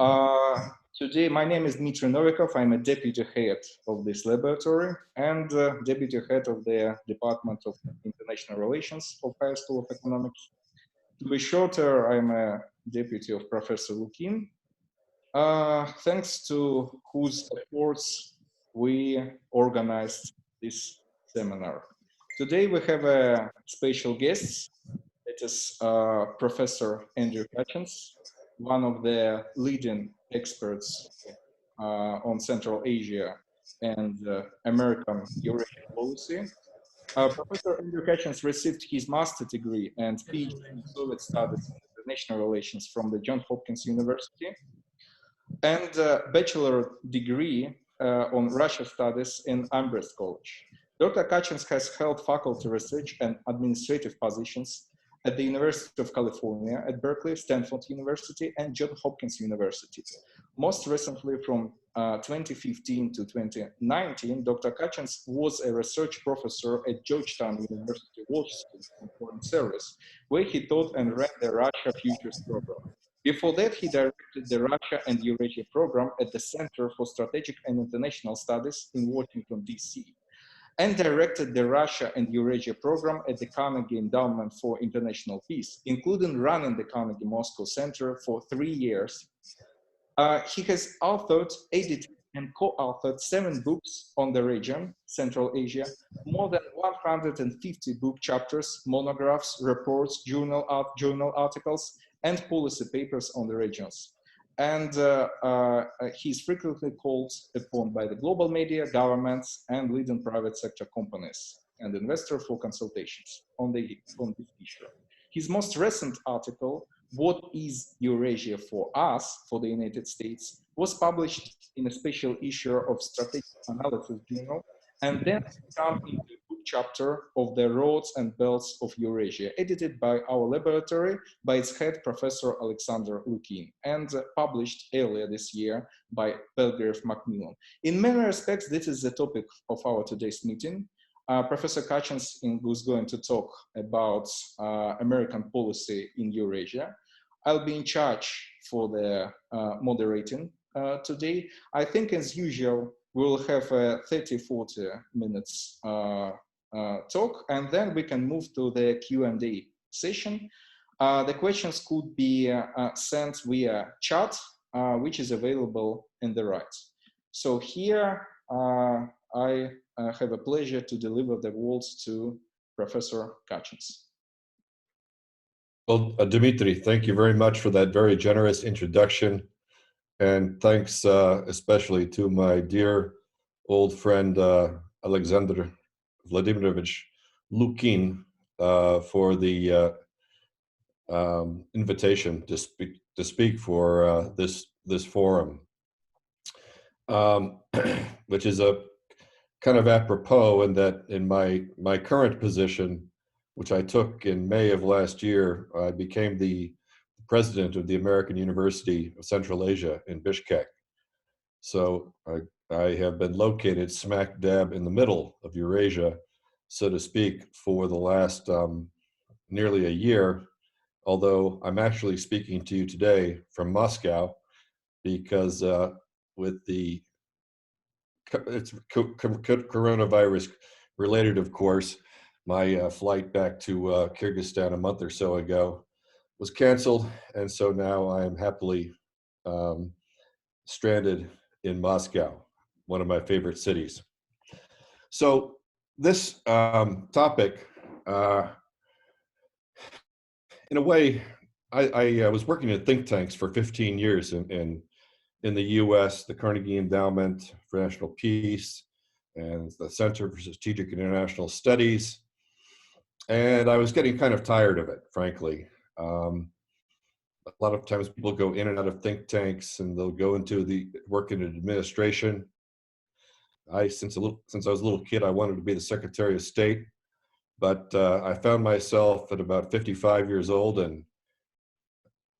Today, my name is Dmitry Novikov. I'm a deputy head of this laboratory and deputy head of the Department of International Relations of Higher School of Economics. To be shorter, I'm a deputy of Professor Lukin, thanks to whose efforts we organized this seminar. Today, we have a special guest. It is Professor Andrew Kuchins, one of the leading experts on Central Asia and American Eurasian policy. Professor Andrew Kuchins received his master's degree and PhD in Soviet Studies and International Relations from the Johns Hopkins University and a bachelor degree on Russia Studies in Amherst College. Dr. Kuchins has held faculty research and administrative positions at the University of California at Berkeley, Stanford University, and Johns Hopkins University. Most recently, from 2015 to 2019, Dr. Kuchins was a research professor at Georgetown University Law School of Foreign Service, where he taught and ran the Russia Futures program. Before that, he directed the Russia and Eurasia program at the Center for Strategic and International Studies in Washington, D.C., and directed the Russia and Eurasia program at the Carnegie Endowment for International Peace, including running the Carnegie Moscow Center for 3 years. He has authored, edited, and co-authored 7 books on the region, Central Asia, more than 150 book chapters, monographs, reports, journal articles, and policy papers on the regions. And he's frequently called upon by the global media, governments, and leading private sector companies and investors for consultations on this issue. His most recent article, "What is Eurasia for Us, for the United States," was published in a special issue of Strategic Analysis Journal, and then come into a book chapter of the Roads and Belts of Eurasia, edited by our laboratory by its head, Professor Alexander Lukin, and published earlier this year by Belgrave Macmillan. In many respects, this is the topic of our today's meeting. Professor Kuchins was going to talk about American policy in Eurasia. I'll be in charge for the moderating today. I think, as usual, we'll have a 30-40 minutes talk, and then we can move to the Q&A session. The questions could be sent via chat, which is available in the right. So here, I have a pleasure to deliver the words to Professor Kuchins. Well, Dmitry, thank you very much for that very generous introduction. And thanks especially to my dear old friend, Alexander Vladimirovich Lukin, for the invitation to speak for this forum, which is a kind of apropos in that in my current position, which I took in May of last year, I became the president of the American University of Central Asia in Bishkek. So I have been located smack dab in the middle of Eurasia, so to speak, for the last nearly a year, although I'm actually speaking to you today from Moscow because with the it's coronavirus related, of course, my flight back to Kyrgyzstan a month or so ago was canceled, and so now I am happily stranded in Moscow, one of my favorite cities. So this topic, in a way, I was working in think tanks for 15 years in the U.S., the Carnegie Endowment for National Peace, and the Center for Strategic and International Studies. And I was getting kind of tired of it, frankly. A lot of times people go in and out of think tanks and they'll go into the work in administration. Since I was a little kid, I wanted to be the Secretary of State, but I found myself at about 55 years old, and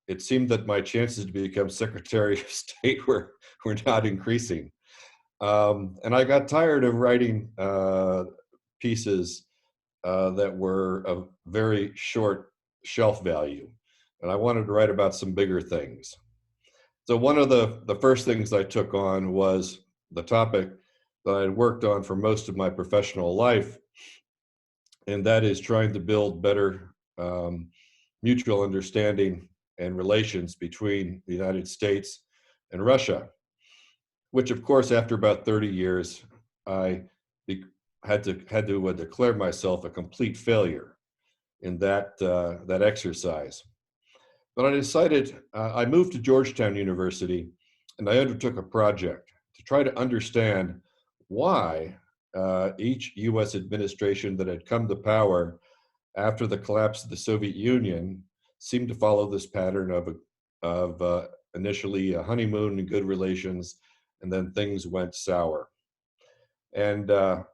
it seemed that my chances to become Secretary of State were not increasing. And I got tired of writing pieces that were of very short shelf value. And I wanted to write about some bigger things. So one of the first things I took on was the topic that I had worked on for most of my professional life, and that is trying to build better mutual understanding and relations between the United States and Russia, which of course, after about 30 years, I had to declare myself a complete failure in that exercise. But I decided, I moved to Georgetown University, and I undertook a project to try to understand why each US administration that had come to power after the collapse of the Soviet Union seemed to follow this pattern of initially a honeymoon and good relations, and then things went sour. And to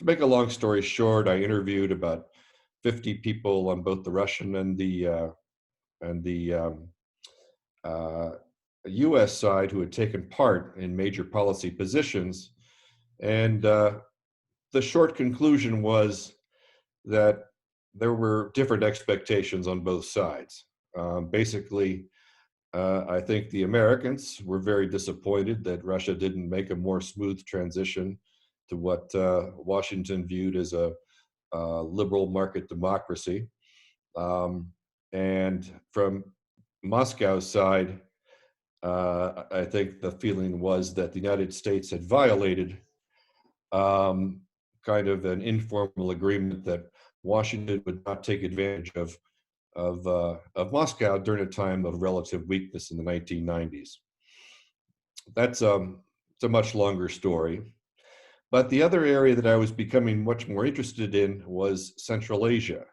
make a long story short, I interviewed about 50 people on both the Russian and the U.S. side who had taken part in major policy positions, and the short conclusion was that there were different expectations on both sides. Basically, I think the Americans were very disappointed that Russia didn't make a more smooth transition to what Washington viewed as a liberal market democracy. And from Moscow's side, I think the feeling was that the United States had violated kind of an informal agreement that Washington would not take advantage of Moscow during a time of relative weakness in the 1990s. It's a much longer story. But the other area that I was becoming much more interested in was Central Asia.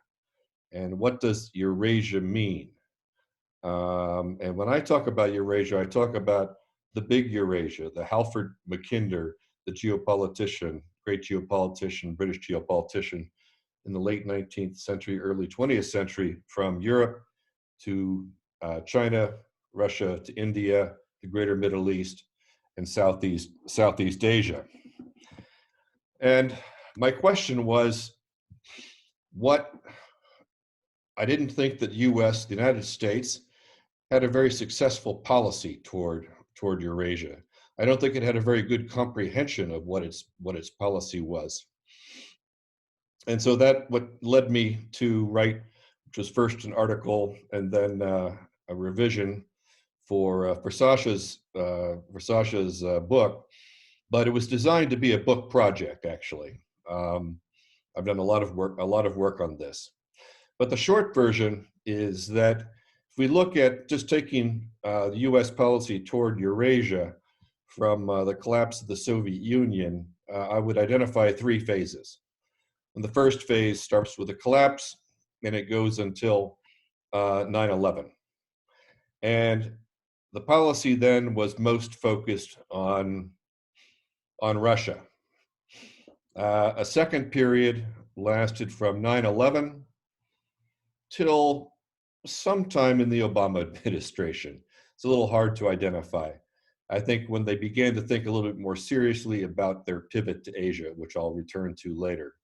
And what does Eurasia mean? And when I talk about Eurasia, I talk about the big Eurasia, the Halford Mackinder, the geopolitician, great geopolitician, British geopolitician in the late 19th century, early 20th century, from Europe to China, Russia to India, the greater Middle East, and Southeast Asia. And my question was, I didn't think that the United States, had a very successful policy toward Eurasia. I don't think it had a very good comprehension of what its policy was. And so what led me to write, which was first an article and then a revision for Sasha's book, but it was designed to be a book project, actually. I've done a lot of work on this. But the short version is that if we look at just taking the US policy toward Eurasia from the collapse of the Soviet Union, I would identify three phases. And the first phase starts with the collapse, and it goes until 9/11. And the policy then was most focused on Russia. A second period lasted from 9/11 till sometime in the Obama administration. It's a little hard to identify. I think when they began to think a little bit more seriously about their pivot to Asia, which I'll return to later.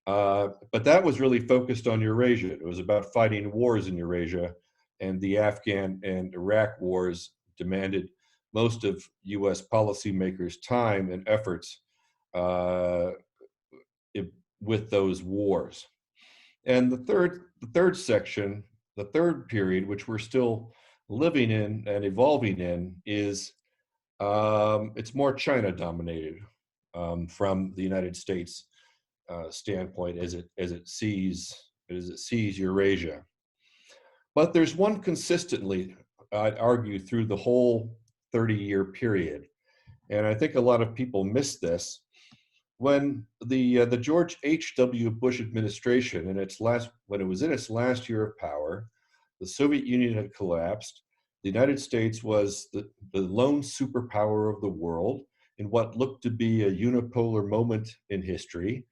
But that was really focused on Eurasia. It was about fighting wars in Eurasia, and the Afghan and Iraq wars demanded most of US policymakers' time and efforts with those wars. And the third section, the third period, which we're still living in and evolving in, is it's more China dominated from the United States standpoint as it sees Eurasia. But there's one consistently, I'd argue, through the whole 30-year period, and I think a lot of people miss this. When the George H.W. Bush administration, when it was in its last year of power, the Soviet Union had collapsed. The United States was the lone superpower of the world in what looked to be a unipolar moment in history,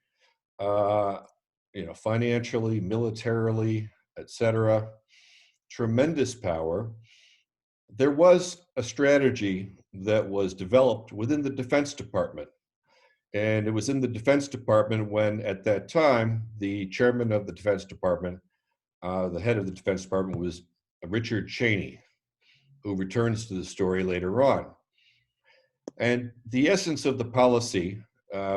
financially, militarily, etc. Tremendous power. There was a strategy that was developed within the Defense Department. And it was in the Defense Department when, at that time, the chairman of the Defense Department, the head of the Defense Department, was Richard Cheney, who returns to the story later on. And the essence of the policy,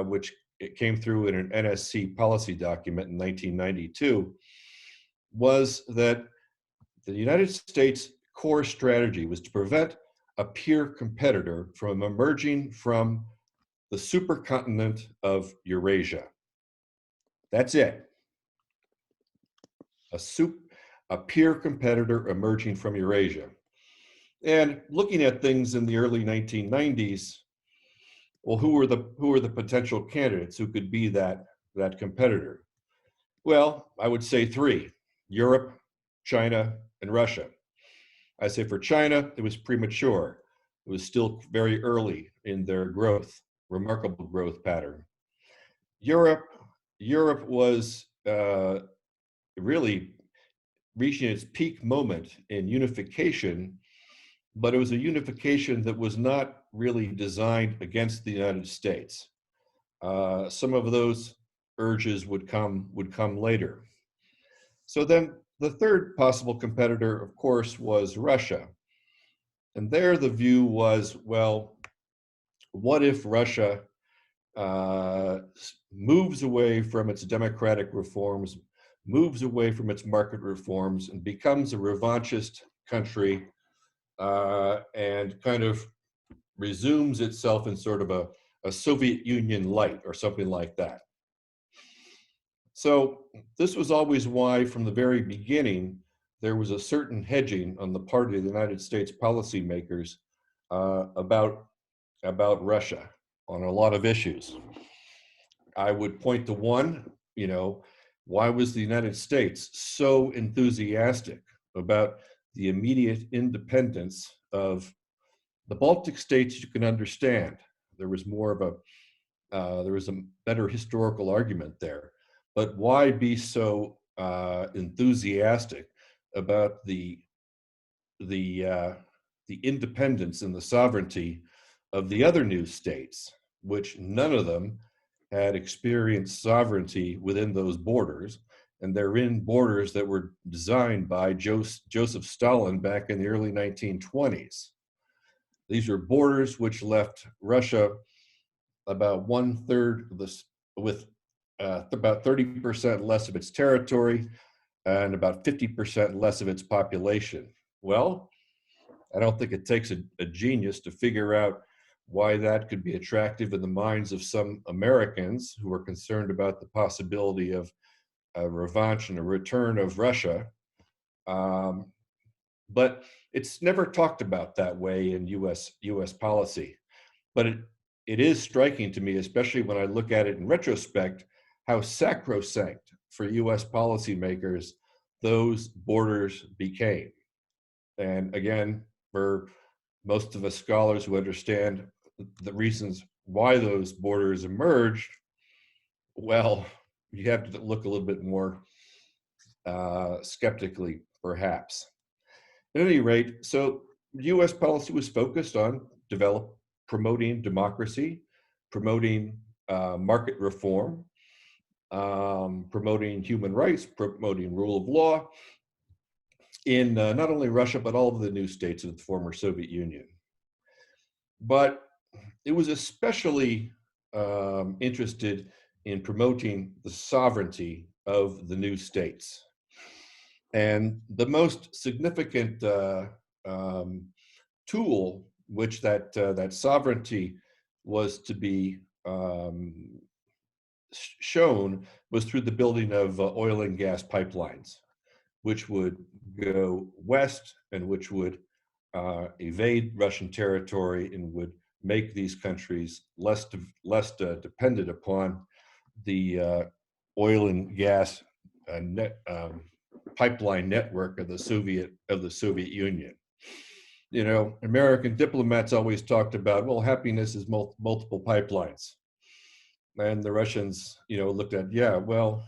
which it came through in an NSC policy document in 1992, was that the United States' core strategy was to prevent a peer competitor from emerging from the supercontinent of Eurasia. That's it. A peer competitor emerging from Eurasia. And looking at things in the early 1990s, well, who were the potential candidates who could be that competitor? Well, I would say three: Europe, China, and Russia. I say for China, it was premature. It was still very early in their growth, remarkable growth pattern. Europe was really reaching its peak moment in unification, but it was a unification that was not really designed against the United States. Some of those urges would come later. So then the third possible competitor, of course, was Russia. And there the view was, well, what if Russia moves away from its democratic reforms, moves away from its market reforms, and becomes a revanchist country, and kind of resumes itself in sort of a Soviet Union light or something like that. So this was always why, from the very beginning, there was a certain hedging on the part of the United States policymakers about Russia on a lot of issues. I would point to one, why was the United States so enthusiastic about the immediate independence of the Baltic states? You can understand. There was more of there was a better historical argument there. But why be so enthusiastic about the independence and the sovereignty of the other new states, which none of them had experienced sovereignty within those borders, and they're in borders that were designed by Joseph Stalin back in the early 1920s. These are borders which left Russia about 1/3 of this, with about 30% less of its territory and about 50% less of its population. Well, I don't think it takes a genius to figure out why that could be attractive in the minds of some Americans who are concerned about the possibility of a revanche and a return of Russia. But it's never talked about that way in U.S. policy. But it is striking to me, especially when I look at it in retrospect, how sacrosanct for U.S. policymakers those borders became. And again, for most of us scholars who understand the reasons why those borders emerged, well, you have to look a little bit more skeptically, perhaps. At any rate, so U.S. policy was focused on promoting democracy, promoting market reform, promoting human rights, promoting rule of law in not only Russia, but all of the new states of the former Soviet Union. But it was especially interested in promoting the sovereignty of the new states. And the most significant tool which that sovereignty was to be shown was through the building of oil and gas pipelines, which would go west and which would evade Russian territory and would make these countries less dependent upon the oil and gas pipeline network of the Soviet Union. American diplomats always talked about, well, happiness is multiple pipelines. And the Russians, looked at, yeah, well,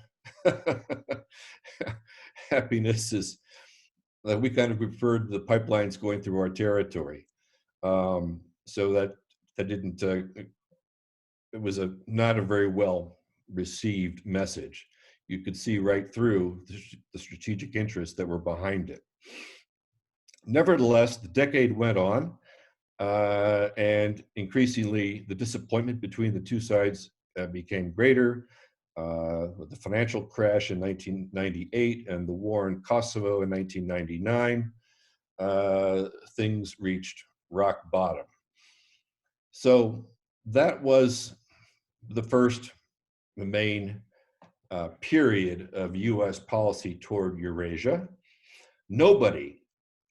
happiness is that we kind of preferred the pipelines going through our territory. So that didn't, it was not a very well received message. You could see right through the strategic interests that were behind it. Nevertheless, the decade went on, and increasingly the disappointment between the two sides became greater. With the financial crash in 1998 and the war in Kosovo in 1999, things reached rock bottom. So that was the main period of US policy toward Eurasia. Nobody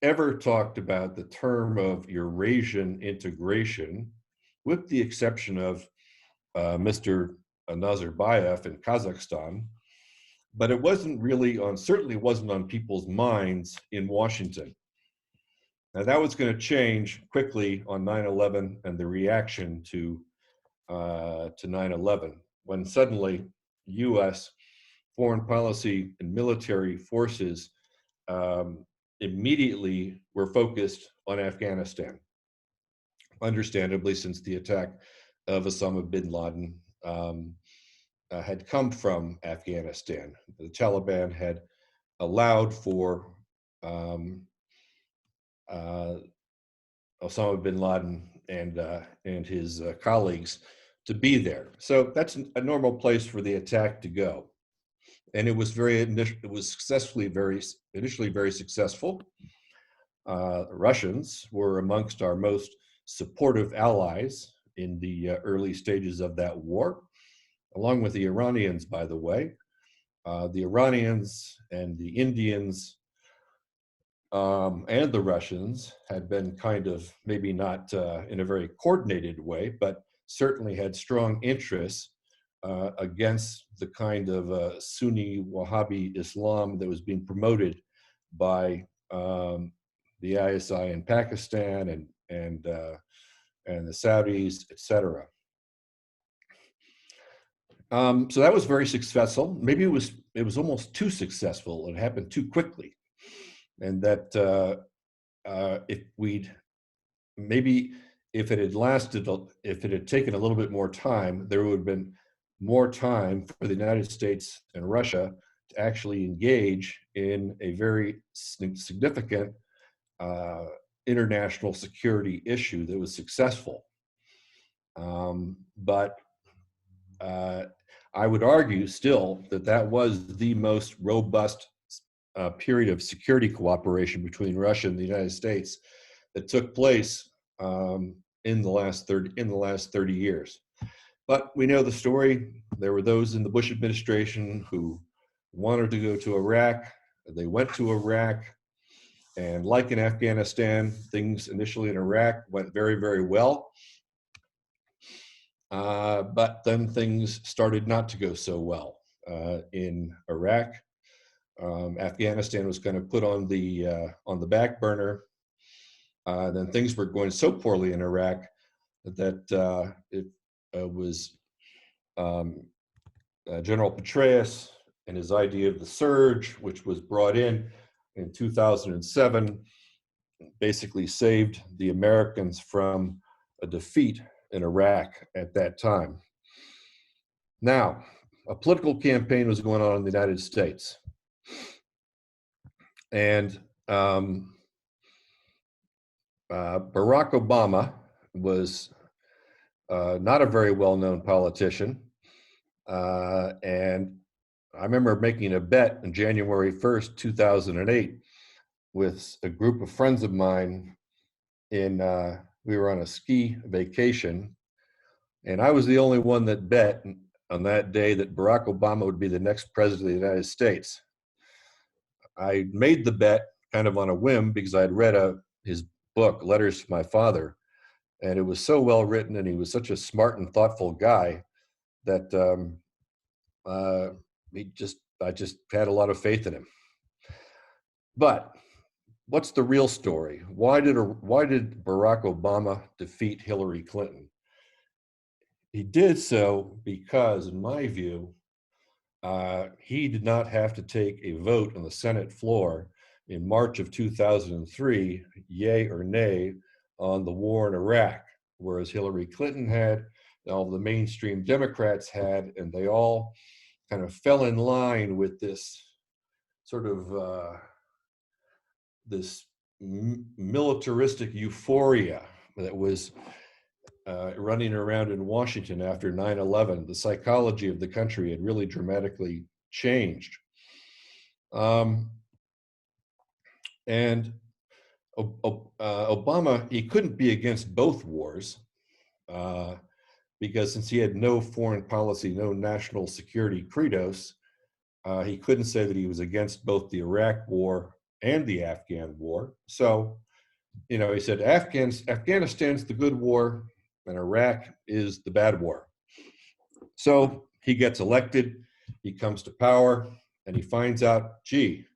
ever talked about the term of Eurasian integration, with the exception of Mr. Nazarbayev in Kazakhstan, but it wasn't really on, certainly wasn't on people's minds in Washington. Now that was going to change quickly on 9/11 and the reaction to 9/11, when suddenly U.S. foreign policy and military forces immediately were focused on Afghanistan, understandably, since the attack of Osama bin Laden had come from Afghanistan. The Taliban had allowed for Osama bin Laden and his colleagues to be there. So that's a normal place for the attack to go. And it was initially very successful. Russians were amongst our most supportive allies in the early stages of that war, along with the Iranians, by the way. The Iranians and the Indians and the Russians had been kind of, maybe not in a very coordinated way, but certainly had strong interests against the kind of Sunni Wahhabi Islam that was being promoted by the ISI in Pakistan and the Saudis, etc. So that was very successful. Maybe it was almost too successful. It happened too quickly, and that if it had lasted, if it had taken a little bit more time, there would have been more time for the United States and Russia to actually engage in a very significant international security issue that was successful. But I would argue still that was the most robust period of security cooperation between Russia and the United States that took place in the last 30 years. But we know the story. There were those in the Bush administration who wanted to go to Iraq. They went to Iraq. And like in Afghanistan, things initially in Iraq went very, very well. But then things started not to go so well in Iraq. Afghanistan was kind of put on the back burner. Then things were going so poorly in Iraq that it was General Petraeus and his idea of the surge, which was brought in 2007, basically saved the Americans from a defeat in Iraq at that time. Now, a political campaign was going on in the United States. And Barack Obama was not a very well-known politician. And I remember making a bet on January 1st, 2008, with a group of friends of mine we were on a ski vacation, and I was the only one that bet on that day that Barack Obama would be the next president of the United States. I made the bet kind of on a whim because I'd read his book, Letters to My Father, and it was so well written, and he was such a smart and thoughtful guy that I just had a lot of faith in him. But what's the real story? Why did Barack Obama defeat Hillary Clinton? He did so because, in my view, he did not have to take a vote on the Senate floor in March of 2003, yay or nay, on the war in Iraq, whereas Hillary Clinton had, all the mainstream Democrats had, and they all kind of fell in line with this sort of this militaristic euphoria that was running around in Washington after 9/11. The psychology of the country had really dramatically changed. And Obama, he couldn't be against both wars because since he had no foreign policy, no national security credos, he couldn't say that he was against both the Iraq War and the Afghan War. So, he said Afghanistan's the good war and Iraq is the bad war. So he gets elected, he comes to power, and he finds out, gee,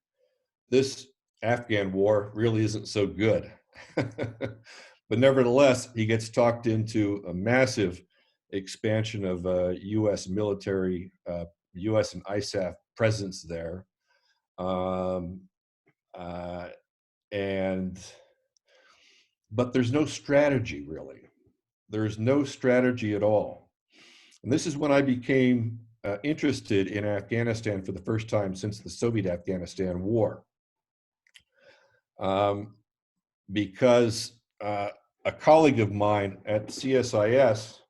this Afghan war really isn't so good. But nevertheless, he gets talked into a massive expansion of U.S. military, U.S. and ISAF presence there. But there's no strategy, really. There's no strategy at all. And this is when I became interested in Afghanistan for the first time since the Soviet-Afghanistan War. Because a colleague of mine at CSIS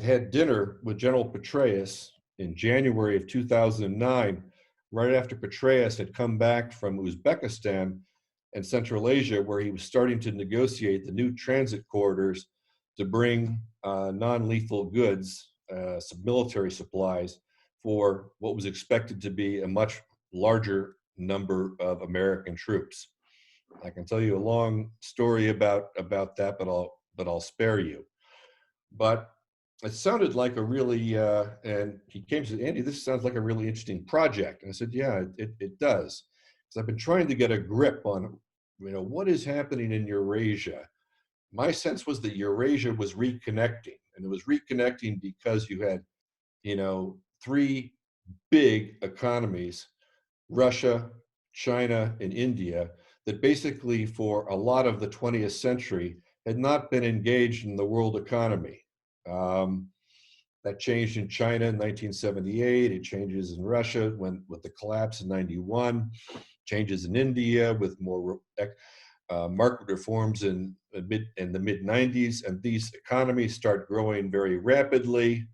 had dinner with General Petraeus in January of 2009, right after Petraeus had come back from Uzbekistan and Central Asia, where he was starting to negotiate the new transit corridors to bring non-lethal goods, some military supplies, for what was expected to be a much larger number of American troops. I can tell you a long story about that, but I'll spare you. But it sounded like a really, and he came and said, Andy, this sounds like a really interesting project. And I said, yeah, it does. Because I've been trying to get a grip on, what is happening in Eurasia. My sense was that Eurasia was reconnecting, and it was reconnecting because you had, three big economies, Russia, China, and India, that basically for a lot of the 20th century had not been engaged in the world economy. That changed in China in 1978. It changes in Russia with the collapse in 91. Changes in India with more market reforms in the mid 90s, and these economies start growing very rapidly.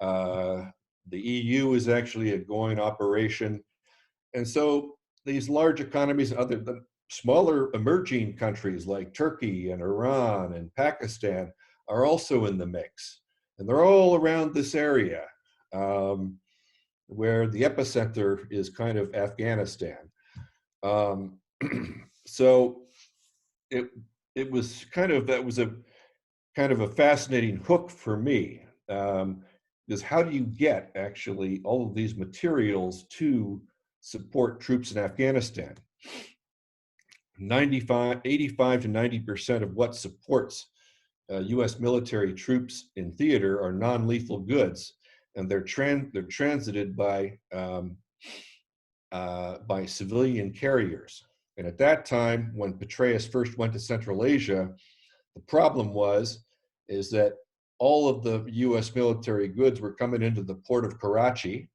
The EU is actually a going operation, and so these large economies, other than smaller emerging countries like Turkey and Iran and Pakistan, are also in the mix. And they're all around this area where the epicenter is kind of Afghanistan. So it was that was a kind of a fascinating hook for me. Is how do you get actually all of these materials to support troops in Afghanistan? 85 to 90% of what supports U.S. military troops in theater are non-lethal goods, and they're transited by civilian carriers. And at that time, when Petraeus first went to Central Asia, the problem is that all of the U.S. military goods were coming into the port of Karachi,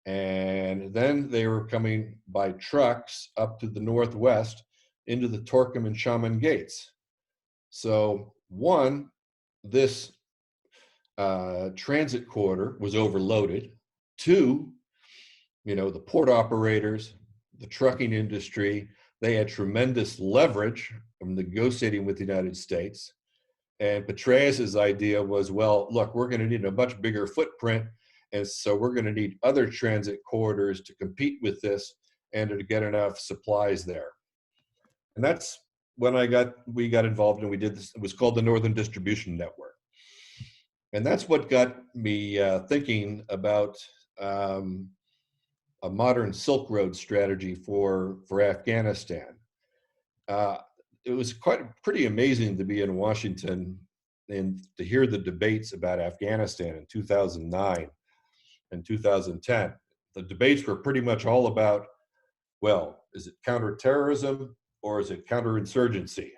and then they were coming by trucks up to the northwest into the Torkham and Shaman gates. So one, this transit corridor was overloaded. Two, the port operators, the trucking industry, they had tremendous leverage from negotiating with the United States. And Petraeus's idea was, well, look, we're going to need a much bigger footprint, and so we're going to need other transit corridors to compete with this and to get enough supplies there. And that's when we got involved, and we did this. It was called the Northern Distribution Network. And that's what got me thinking about a modern Silk Road strategy for Afghanistan. It was pretty amazing to be in Washington and to hear the debates about Afghanistan in 2009 and 2010. The debates were pretty much all about, well, is it counterterrorism or is it counterinsurgency?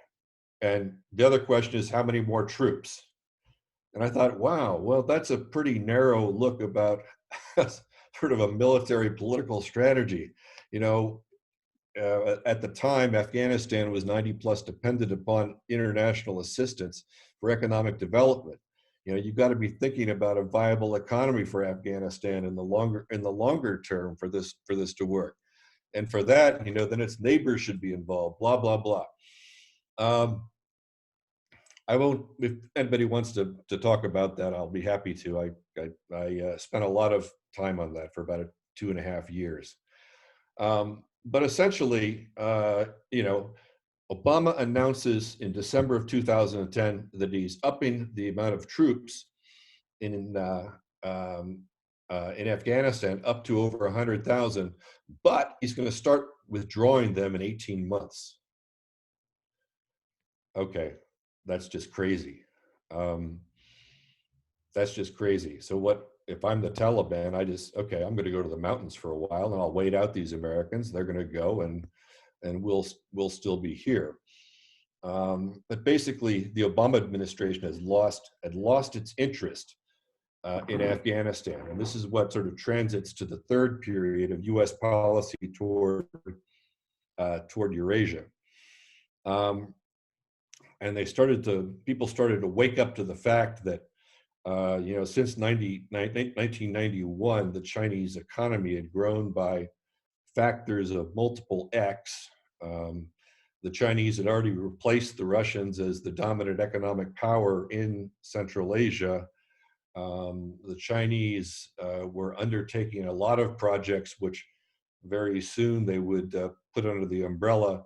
And the other question is, how many more troops? And I thought, wow, well, that's a pretty narrow look about sort of a military political strategy. at the time, Afghanistan was 90+ dependent upon international assistance for economic development. You know, you've got to be thinking about a viable economy for Afghanistan in the longer term for this to work. And for that, you know, then its neighbors should be involved, blah, blah, blah. I won't, if anybody wants to talk about that, I'll be happy to. I spent a lot of time on that for about 2.5 years. But essentially, you know, Obama announces in December of 2010 that he's upping the amount of troops in Afghanistan up to over 100,000, but he's going to start withdrawing them in 18 months. Okay, that's just crazy. That's just crazy. So what if I'm the Taliban? Okay, I'm going to go to the mountains for a while, and I'll wait out these Americans. They're going to go, and we'll still be here. But basically, the Obama administration had lost its interest in Afghanistan, and this is what sort of transits to the third period of U.S. policy toward Eurasia. And people started to wake up to the fact that, you know, since 1991, the Chinese economy had grown by factors of multiple X. The Chinese had already replaced the Russians as the dominant economic power in Central Asia. The Chinese were undertaking a lot of projects which very soon they would put under the umbrella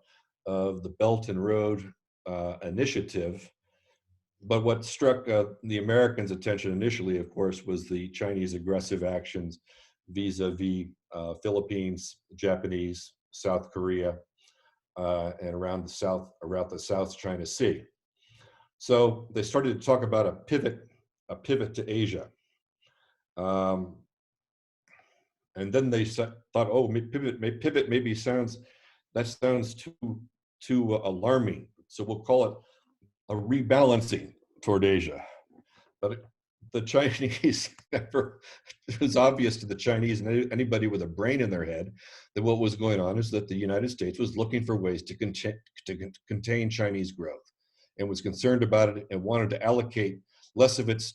of the Belt and Road Initiative. But what struck the Americans' attention initially, of course, was the Chinese aggressive actions vis-a-vis Philippines, Japanese, South Korea, and around the South China Sea. So they started to talk about a pivot to Asia. And then they thought, oh, pivot maybe sounds too alarming. So we'll call it a rebalancing toward Asia. But the Chinese, it was obvious to the Chinese and anybody with a brain in their head that what was going on is that the United States was looking for ways to contain Chinese growth and was concerned about it and wanted to allocate less of its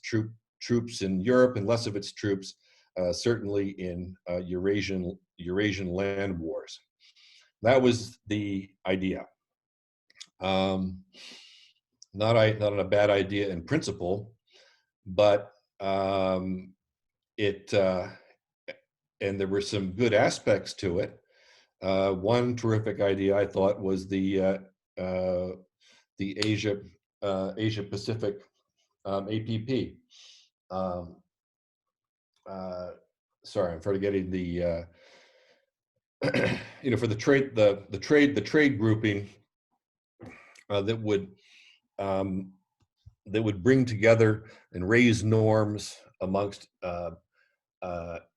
troops in Europe and less of its troops certainly in Eurasian land wars. That was the idea. Not a bad idea in principle, but and there were some good aspects to it. One terrific idea I thought was the Asia Pacific APP. Sorry, I'm forgetting the you know, for the trade grouping that would bring together and raise norms amongst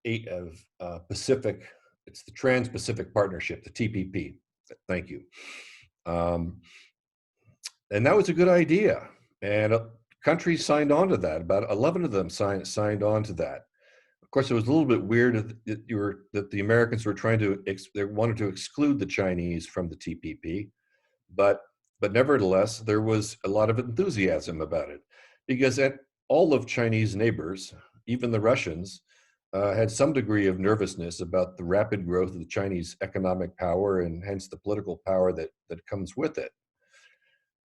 8 of Pacific. It's the Trans-Pacific Partnership, the TPP. Thank you. And that was a good idea. And countries signed on to that. About 11 of them signed on to that. Of course, it was a little bit weird that the Americans were they wanted to exclude the Chinese from the TPP, but nevertheless, there was a lot of enthusiasm about it, because all of Chinese neighbors, even the Russians, had some degree of nervousness about the rapid growth of the Chinese economic power and hence the political power that comes with it.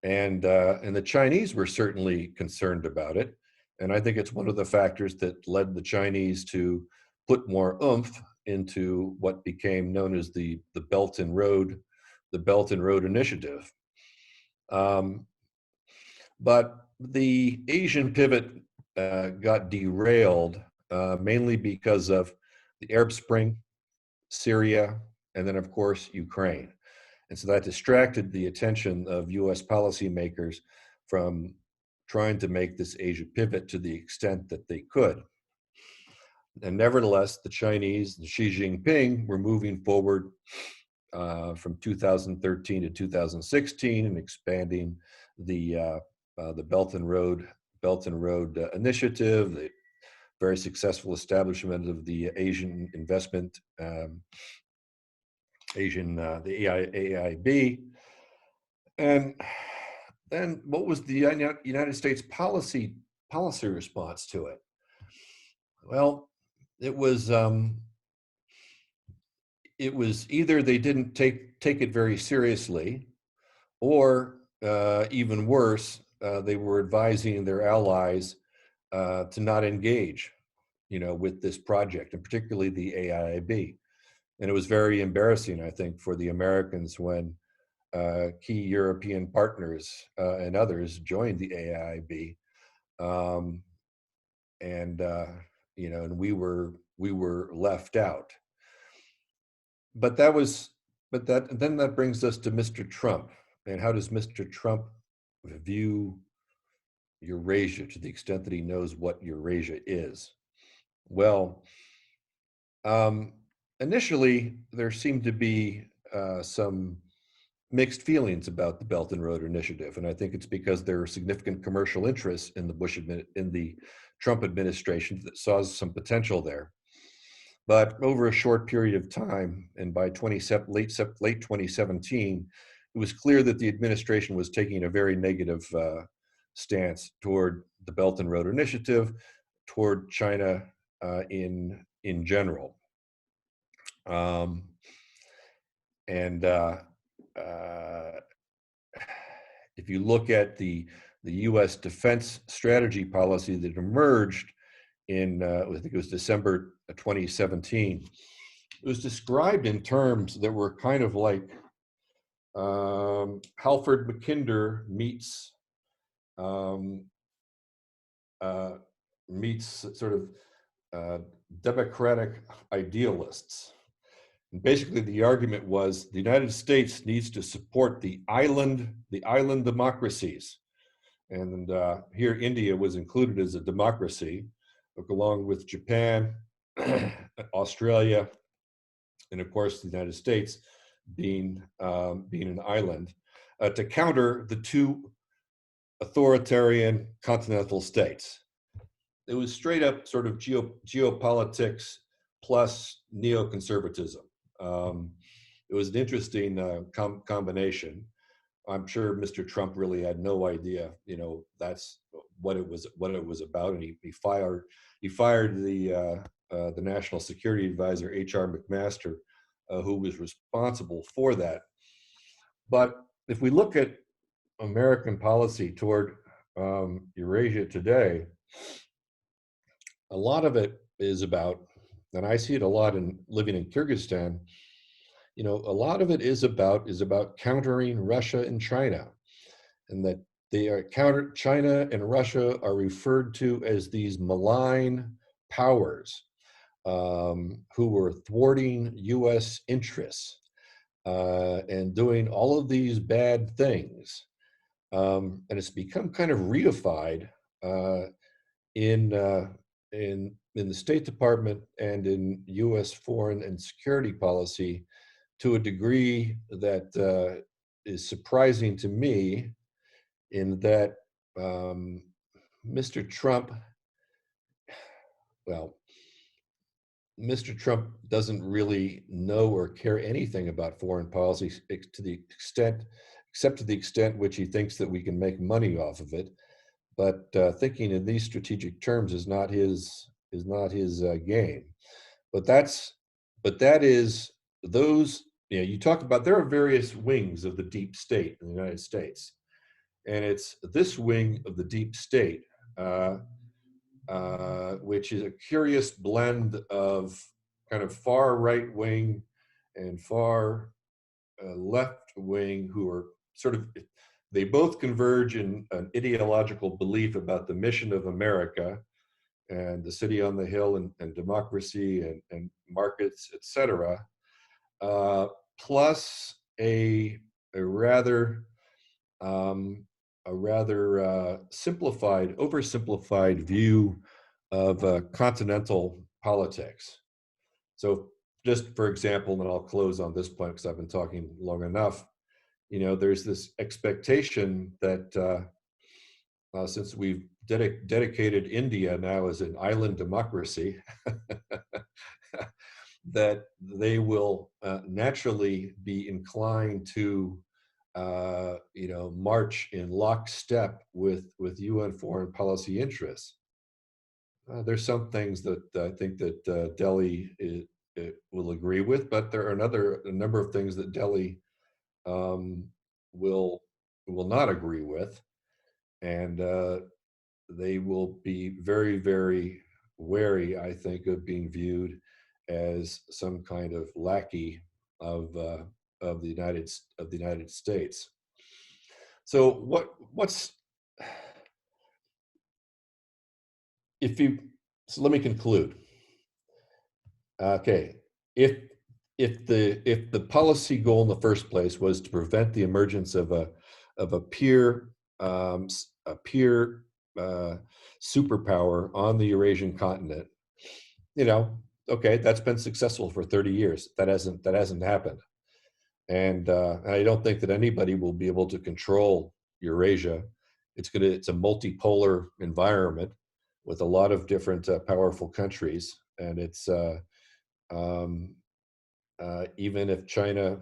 And the Chinese were certainly concerned about it. And I think it's one of the factors that led the Chinese to put more oomph into what became known as the Belt and Road Initiative. But the Asian pivot got derailed mainly because of the Arab Spring, Syria, and then of course Ukraine. And so that distracted the attention of US policymakers from trying to make this Asia pivot to the extent that they could. And nevertheless, the Chinese, and Xi Jinping, were moving forward from 2013 to 2016 and expanding the Belt and Road Initiative, the very successful establishment of the Asian Investment the AIB. And then what was the United States policy response to it? Well, it was either they didn't take it very seriously, or even worse, they were advising their allies to not engage, with this project, and particularly the AIIB. And it was very embarrassing, I think, for the Americans when key European partners and others joined the AIIB, and and we were left out. But then that brings us to Mr. Trump. And how does Mr. Trump view Eurasia, to the extent that he knows what Eurasia is? Well, initially, there seemed to be some mixed feelings about the Belt and Road Initiative, and I think it's because there are significant commercial interests in the Trump administration that saw some potential there. But over a short period of time, and by late 2017, it was clear that the administration was taking a very negative stance toward the Belt and Road Initiative, toward China in general. If you look at the U.S. defense strategy policy that emerged in, I think it was December 2017, it was described in terms that were kind of like Halford Mackinder meets sort of democratic idealists. And basically, the argument was the United States needs to support the island democracies, and here India was included as a democracy, along with Japan, Australia, and of course the United States being an island, to counter the two authoritarian continental states. It was straight up sort of geopolitics plus neoconservatism. It was an interesting combination. I'm sure Mr. Trump really had no idea, that's what it was about, and he fired the National Security Advisor, H.R. McMaster, who was responsible for that. But if we look at American policy toward Eurasia today, a lot of it is about, and I see it a lot in living in Kyrgyzstan, a lot of it is about countering Russia and China, and that China and Russia are referred to as these malign powers who were thwarting U.S. interests and doing all of these bad things. And it's become kind of reified in the State Department and in U.S. foreign and security policy to a degree that is surprising to me, in that Mr. Trump doesn't really know or care anything about foreign policy except to the extent which he thinks that we can make money off of it. But thinking in these strategic terms is not his game. But that is those. You talk about, there are various wings of the deep state in the United States, and it's this wing of the deep state, which is a curious blend of kind of far right wing and far left wing, who are sort of, they both converge in an ideological belief about the mission of America and the city on the hill and democracy and markets, etc. Plus a rather oversimplified view of continental politics. So, just for example, and I'll close on this point because I've been talking long enough. There's this expectation that since we've dedicated India now as an island democracy, that they will naturally be inclined to, march in lockstep with UN foreign policy interests. There's some things that I think that Delhi will agree with, but there are a number of things that Delhi um, will will not agree with, and they will be very, very wary, I think, of being viewed as some kind of lackey of of the United States. So what's if you so let me conclude. Okay, if if the policy goal in the first place was to prevent the emergence of a peer a peer superpower on the Eurasian continent, okay, that's been successful for 30 years. That hasn't happened, and I don't think that anybody will be able to control Eurasia. It's a multipolar environment with a lot of different powerful countries, and it's um, even if China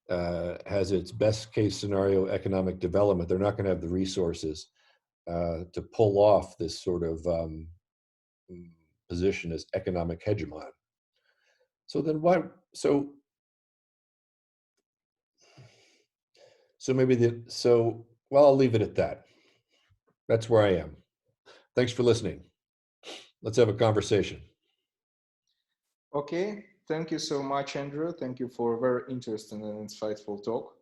has its best case scenario economic development, they're not going to have the resources to pull off this sort of position as economic hegemon. So then why? So maybe well, I'll leave it at that. That's where I am. Thanks for listening. Let's have a conversation. Okay, thank you so much, Andrew. Thank you for a very interesting and insightful talk.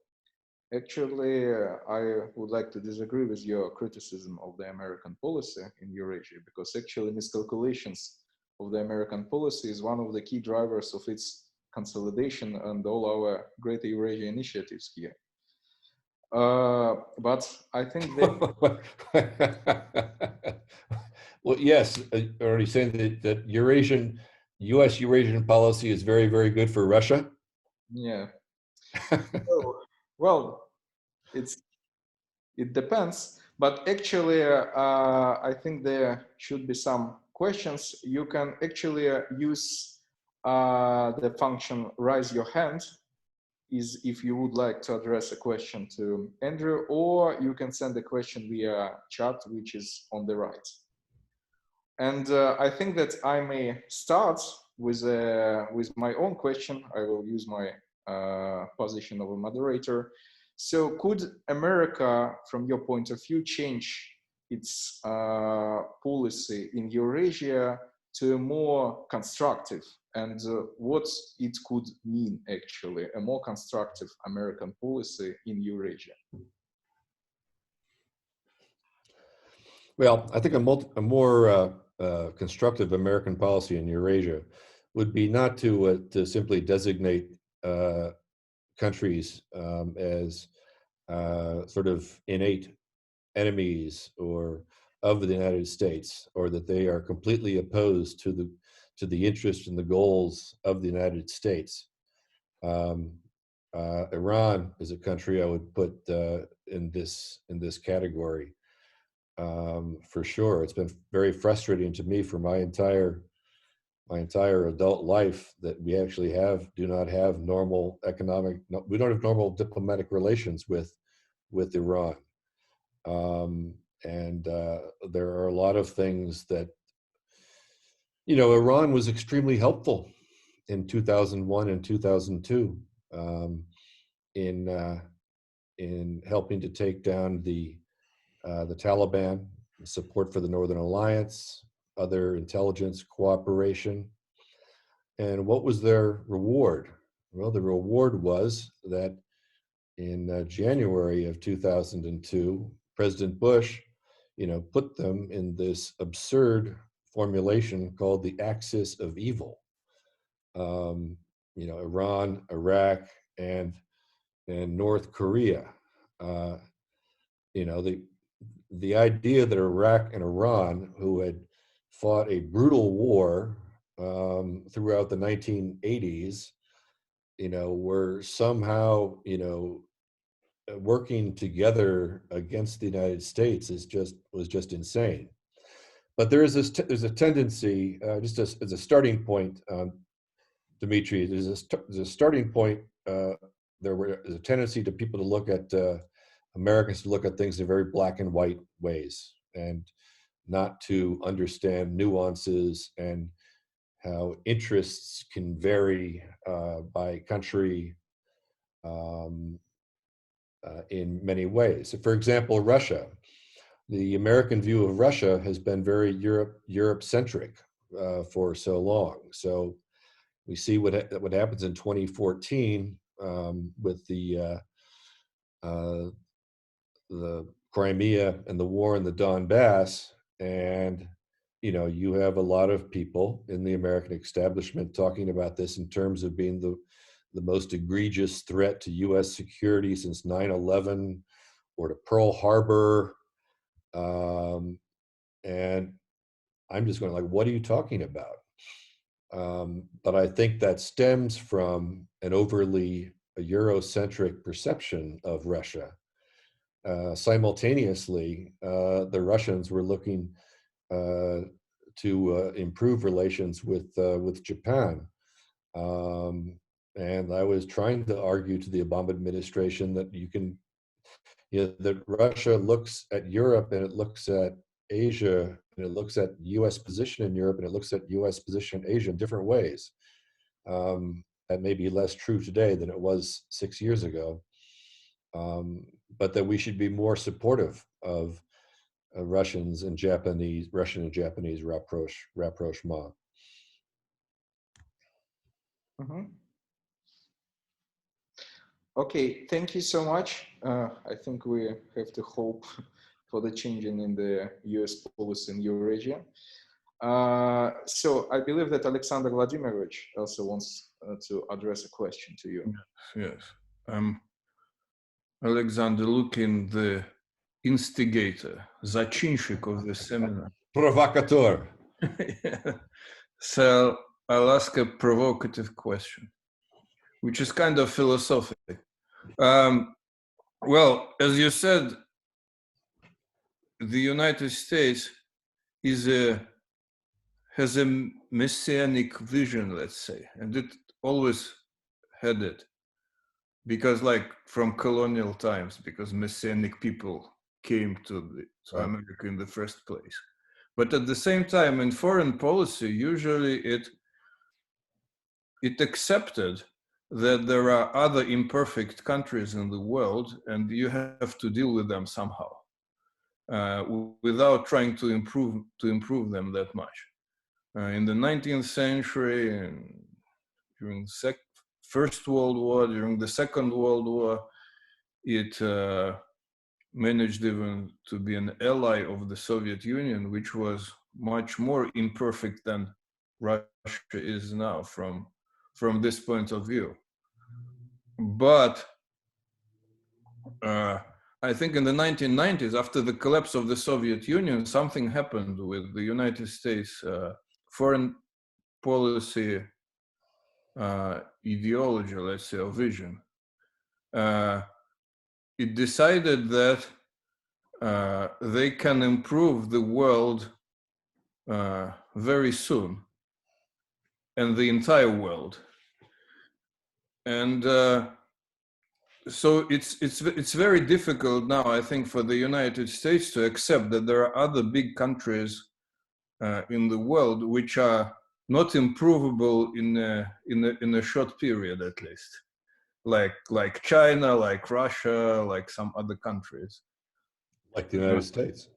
Actually, I would like to disagree with your criticism of the American policy in Eurasia, because actually miscalculations of the American policy is one of the key drivers of its consolidation and all our Greater Eurasia initiatives here. But I think that... Well, yes, are you saying that U.S. Eurasian policy is very, very good for Russia? Yeah. So, well, it depends, but actually, I think there should be some questions. You can actually use the function raise your hand is if you would like to address a question to Andrew, or you can send a question via chat, which is on the right. And I think that I may start with my own question. I will use my position of a moderator. So could America, from your point of view, change its policy in Eurasia to a more constructive, and what it could mean actually, a more constructive American policy in Eurasia? Well, I think a more constructive American policy in Eurasia would be not to simply designate countries as sort of innate enemies or of the United States, or that they are completely opposed to the interests and the goals of the United States. Iran is a country I would put in this category. For sure, it's been very frustrating to me for my entire adult life that we actually do not have normal we don't have normal diplomatic relations with Iran. And there are a lot of things that, Iran was extremely helpful in 2001 and 2002 in helping to take down the Taliban, support for the Northern Alliance, other intelligence cooperation. And what was their reward? Well, the reward was that in January of 2002, President Bush, put them in this absurd formulation called the axis of evil. Iran, Iraq, and North Korea. The idea that Iraq and Iran, who had fought a brutal war throughout the 1980s, were somehow, working together against the United States was just insane. But there's a tendency, just as a starting point, Dmitry, there's a starting point. There's a tendency to people to look at Americans to look at things in very black and white ways, and not to understand nuances and how interests can vary by country in many ways. So for example, Russia. The American view of Russia has been very Europe-centric for so long. So we see what happens in 2014 with the Crimea and the war in the Donbass, and you have a lot of people in the American establishment talking about this in terms of being the most egregious threat to U.S. security since 9/11 or to Pearl Harbor. And I'm just going like, what are you talking about? But I think that stems from an overly Eurocentric perception of Russia. Simultaneously, the Russians were looking to improve relations with Japan. And I was trying to argue to the Obama administration that that Russia looks at Europe and it looks at Asia and it looks at U.S. position in Europe and it looks at U.S. position in Asia in different ways. That may be less true today than it was 6 years ago, but that we should be more supportive of Russian and Japanese rapprochement. Mm-hmm. Okay, thank you so much. I think we have to hope for the changing in the US policy in Eurasia. So I believe that Alexander Vladimirovich also wants to address a question to you. Yes. Alexander Lukin, the instigator, zачинщик of the seminar. Provocateur. Yeah. So I'll ask a provocative question, which is kind of philosophical. Well, as you said, the United States has a messianic vision, let's say, and it always had it, because like from colonial times, because messianic people came to America in the first place. But at the same time, in foreign policy, usually it accepted that there are other imperfect countries in the world, and you have to deal with them somehow, without trying to improve them that much. In the 19th century, and during the First World War, during the Second World War, it managed even to be an ally of the Soviet Union, which was much more imperfect than Russia is now from this point of view. But I think in the 1990s, after the collapse of the Soviet Union, something happened with the United States foreign policy ideology, let's say, or vision. It decided that they can improve the world very soon, and the entire world. And so it's very difficult now, I think, for the United States to accept that there are other big countries in the world which are not improvable in a short period, at least, like China, like Russia, like some other countries, like the United States.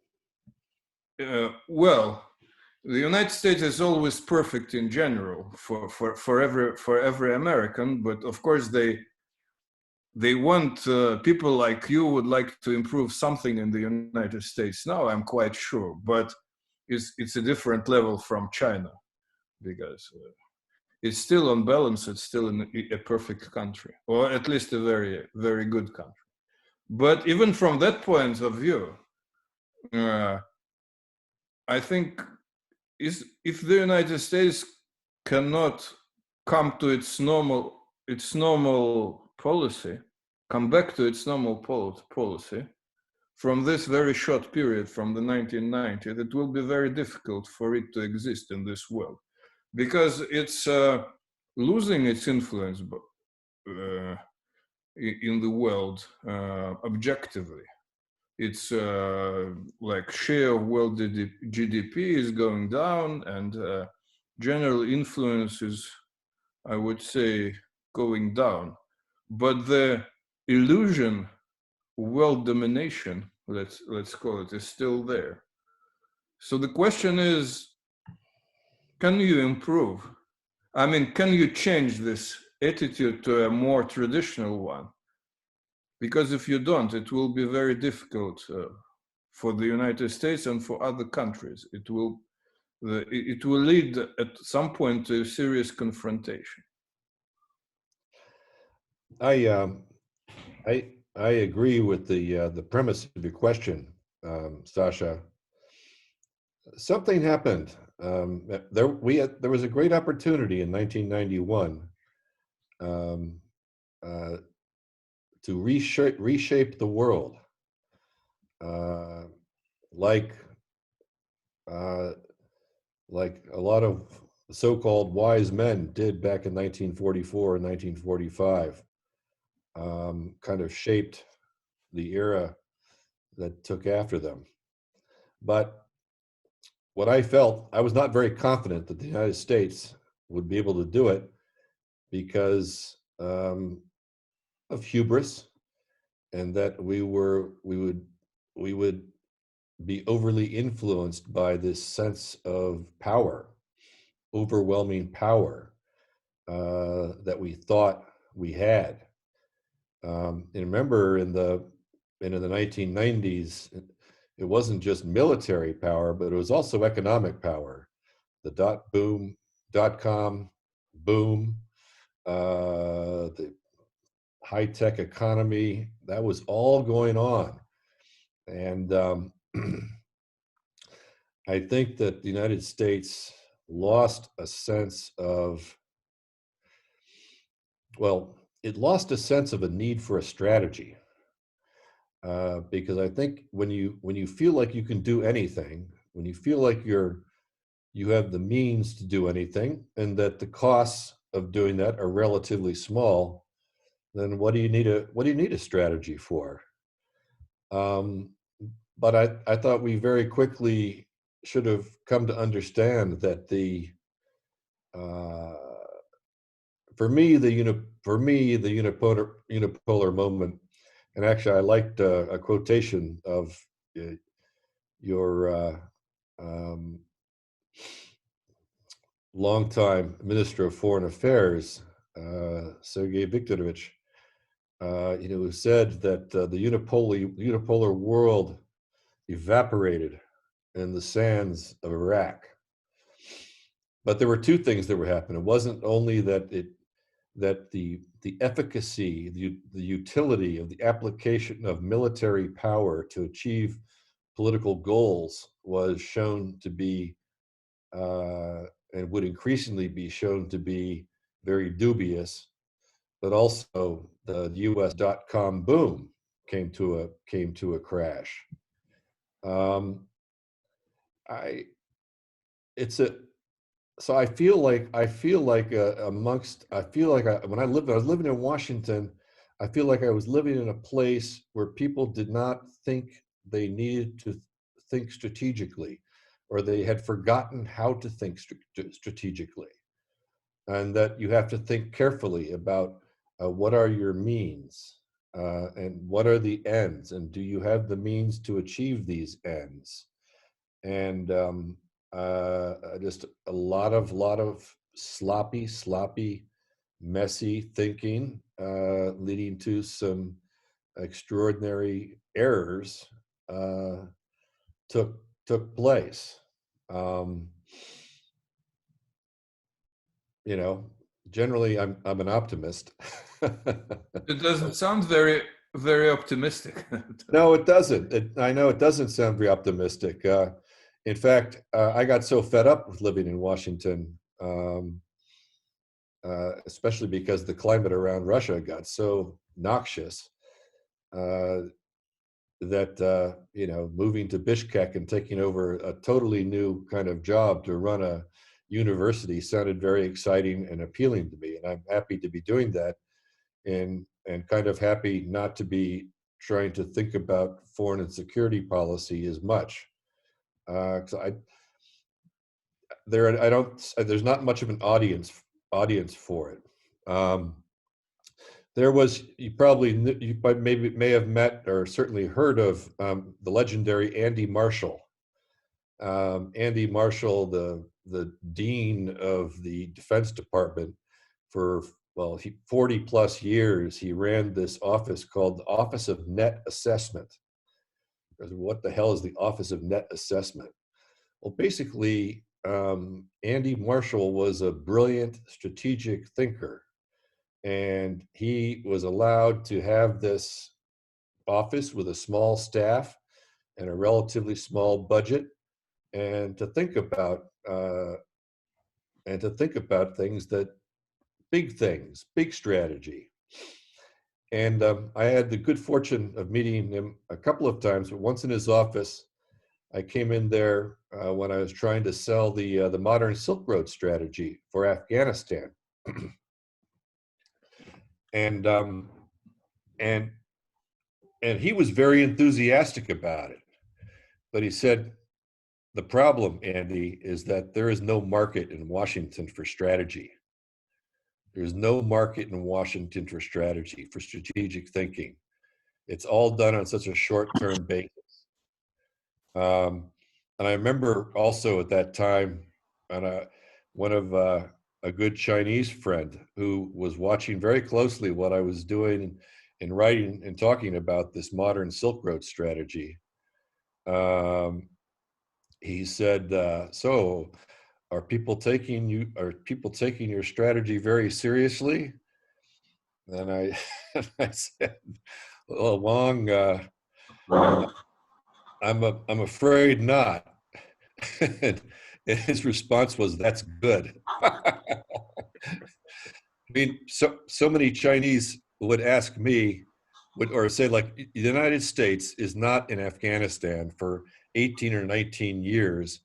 Well, the United States is always perfect in general for every American, but of course they want people like you would like to improve something in the United States now, I'm quite sure, but it's a different level from China, because it's still on balance, it's still a perfect country, or at least a very, very good country. But even from that point of view, I think if the United States cannot come to its normal policy, come back to its normal policy from this very short period, from the 1990s, it will be very difficult for it to exist in this world, because it's losing its influence in the world objectively. Its like share of world GDP is going down, and general influence is, I would say, going down. But the illusion of world domination, let's call it, is still there. So the question is, can you improve? I mean, can you change this attitude to a more traditional one? Because if you don't, it will be very difficult for the United States and for other countries. It will lead at some point to a serious confrontation. I agree with the premise of your question, Sasha. Something happened. There was a great opportunity in 1991 to reshape the world, like a lot of so-called wise men did back in 1944 and 1945, kind of shaped the era that took after them. But what I felt, I was not very confident that the United States would be able to do it because of hubris, and that we would be overly influenced by this sense of power, overwhelming power that we thought we had. And remember, in the 1990s, it wasn't just military power, but it was also economic power. The dot-com boom, the high-tech economy, that was all going on. And I think that the United States lost a sense of, well, it lost a sense of a need for a strategy. Because I think when you feel like you can do anything, when you feel like you have the means to do anything, and that the costs of doing that are relatively small, then what do you need a strategy for? But I thought we very quickly should have come to understand that for me the unipolar moment, and actually I liked a quotation of your longtime Minister of Foreign Affairs, Sergei Viktorovich, who said that the unipolar world evaporated in the sands of Iraq. But there were two things that were happening. It wasn't only that the efficacy, the utility of the application of military power to achieve political goals was shown to be, and would increasingly be shown to be, very dubious, but also the U.S. dot-com boom came to a crash. So I feel like when I was living in Washington, I feel like I was living in a place where people did not think they needed to think strategically, or they had forgotten how to think strategically, and that you have to think carefully about what are your means, and what are the ends, and do you have the means to achieve these ends? And just a lot of sloppy, messy thinking, leading to some extraordinary errors took place. Generally, I'm an optimist. It doesn't sound very, very optimistic. No, it doesn't. I know it doesn't sound very optimistic. In fact, I got so fed up with living in Washington, especially because the climate around Russia got so noxious, that moving to Bishkek and taking over a totally new kind of job to run a university sounded very exciting and appealing to me, and I'm happy to be doing that, and kind of happy not to be trying to think about foreign and security policy as much. 'Cause there's not much of an audience for it. There was, you maybe may have met or certainly heard of the legendary Andy Marshall. Andy Marshall, the dean of the Defense Department for, well, 40 plus years, he ran this office called the Office of Net Assessment. Because what the hell is the Office of Net Assessment? Well, basically, Andy Marshall was a brilliant strategic thinker, and he was allowed to have this office with a small staff and a relatively small budget, and to think about things big strategy. And I had the good fortune of meeting him a couple of times, but once in his office, I came in there when I was trying to sell the modern Silk Road strategy for Afghanistan, and he was very enthusiastic about it. But he said, the problem, Andy, is that there is no market in Washington for strategy. There's no market in Washington for strategy, for strategic thinking. It's all done on such a short-term basis. And I remember also at that time, one of a good Chinese friend who was watching very closely what I was doing in writing and talking about this modern Silk Road strategy. He said, "So, are people taking your strategy very seriously?" And I, I said, "Well, Wong, I'm afraid not." And his response was, "That's good." I mean, so many Chinese would ask me, or say, like, the United States is not in Afghanistan for 18 or 19 years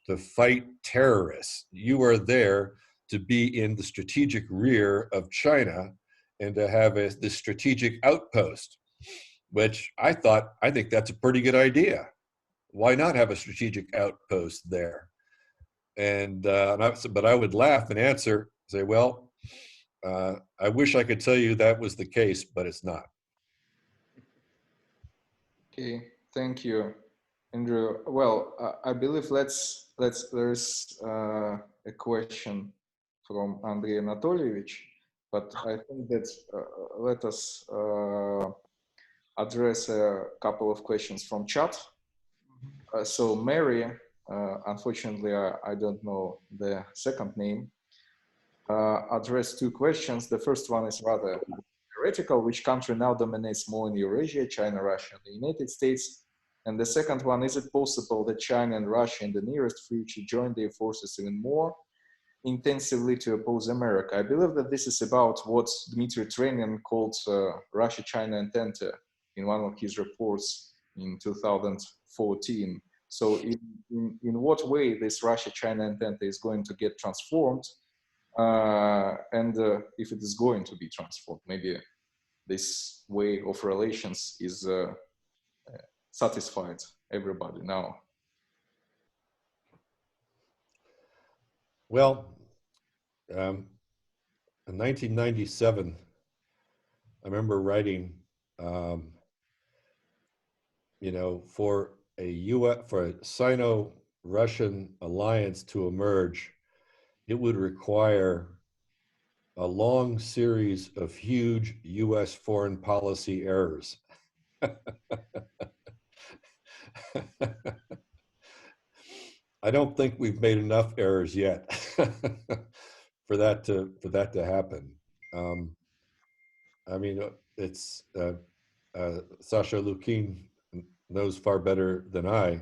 to fight terrorists. You are there to be in the strategic rear of China and to have this strategic outpost, which I think that's a pretty good idea. Why not have a strategic outpost there? But I would laugh and say, well, I wish I could tell you that was the case, but it's not. Okay, thank you, Andrew. Well, I believe there's a question from Andrei Anatolievich, but I think that let us address a couple of questions from chat. So Mary, unfortunately, I don't know the second name, addressed two questions. The first one is rather theoretical: which country now dominates more in Eurasia, China, Russia, and the United States? And the second one, is it possible that China and Russia in the nearest future join their forces even more intensively to oppose America? I believe that this is about what Dmitry Trenin called Russia-China Entente in one of his reports in 2014. So in what way this Russia-China Entente is going to get transformed, and if it is going to be transformed, maybe this way of relations is satisfied everybody now. Well, in 1997, I remember writing, for a Sino-Russian alliance to emerge, it would require a long series of huge U.S. foreign policy errors. I don't think we've made enough errors yet for that to happen. I mean, it's Sasha Lukin knows far better than I,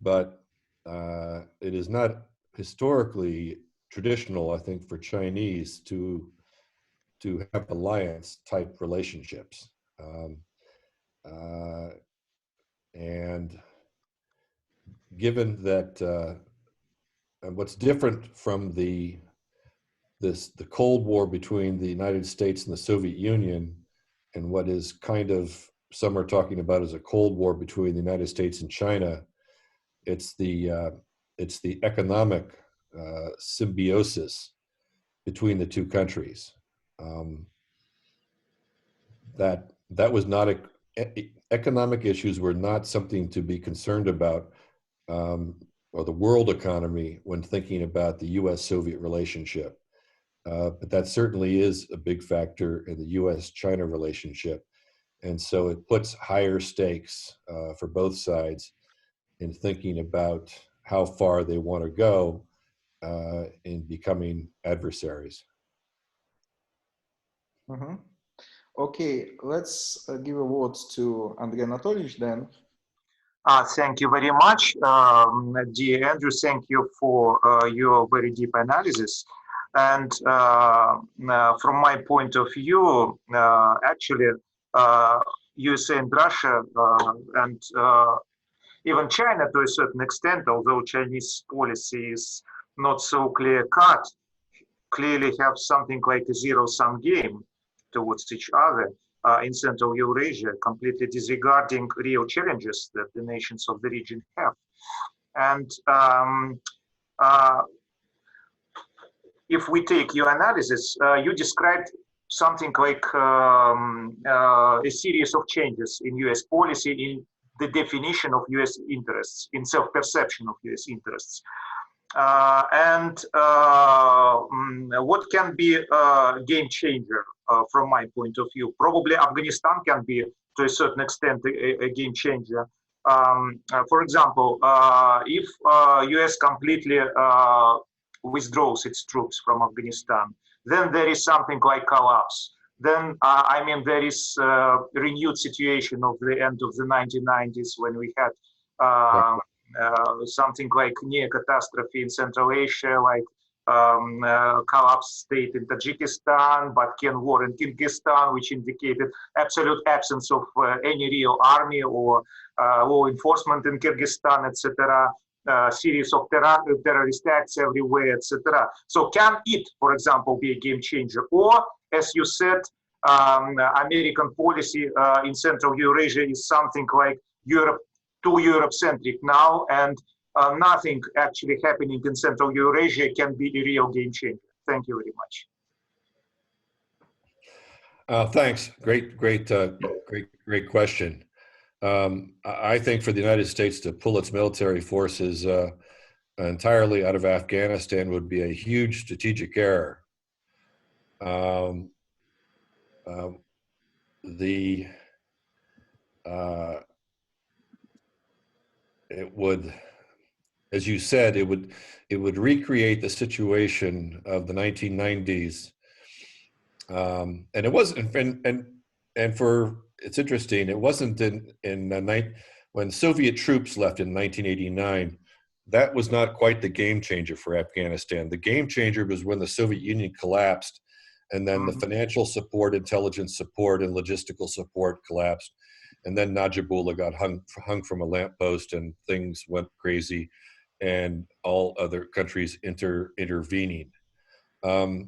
but it is not historically traditional, I think, for Chinese to have alliance type relationships. And given that what's different from the Cold War between the United States and the Soviet Union, and what is kind of, some are talking about as a Cold War between the United States and China. It's the economic symbiosis between the two countries. That was not economic issues were not something to be concerned about, or the world economy, when thinking about the U.S.-Soviet relationship. But that certainly is a big factor in the U.S.-China relationship. And so it puts higher stakes for both sides in thinking about how far they want to go in becoming adversaries. Mm-hmm. Okay, let's give a word to Andrei Anatolievich then. Thank you very much, dear Andrew. Thank you for your very deep analysis. And from my point of view, actually, USA and Russia and even China, to a certain extent, although Chinese policy is not so clear-cut, clearly have something like a zero-sum game towards each other in Central Eurasia, completely disregarding real challenges that the nations of the region have. And if we take your analysis, you described something like a series of changes in US policy, in the definition of US interests, in self-perception of US interests. What can be a game changer from my point of view? Probably Afghanistan can be, to a certain extent, a game changer. For example, if US completely withdraws its troops from Afghanistan, then there is something like collapse. Then, I mean, there is a renewed situation of the end of the 1990s when we had something like near catastrophe in Central Asia, like collapse state in Tajikistan, but war in Kyrgyzstan, which indicated absolute absence of any real army or law enforcement in Kyrgyzstan, etc. Series of terrorist acts everywhere, etc. So can it, for example, be a game changer? Or, as you said, American policy in Central Eurasia is something like too Europe-centric now, and nothing actually happening in Central Eurasia can be a real game changer. Thank you very much. Thanks. Great question. I think for the United States to pull its military forces entirely out of Afghanistan would be a huge strategic error. It would, as you said, it would recreate the situation of the 1990s, and it wasn't. And for, it's interesting, it wasn't when Soviet troops left in 1989. That was not quite the game changer for Afghanistan. The game changer was when the Soviet Union collapsed, and then the financial support, intelligence support, and logistical support collapsed. And then Najibullah got hung from a lamppost, and things went crazy, and all other countries intervening. So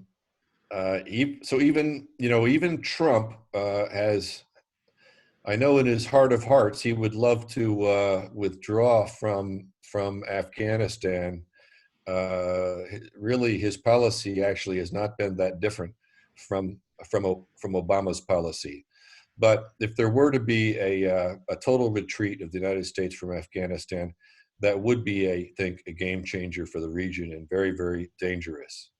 even Trump has, I know in his heart of hearts, he would love to withdraw from Afghanistan. Really, his policy actually has not been that different from Obama's policy. But if there were to be a total retreat of the United States from Afghanistan, that would be, I think, a game changer for the region, and very, very dangerous.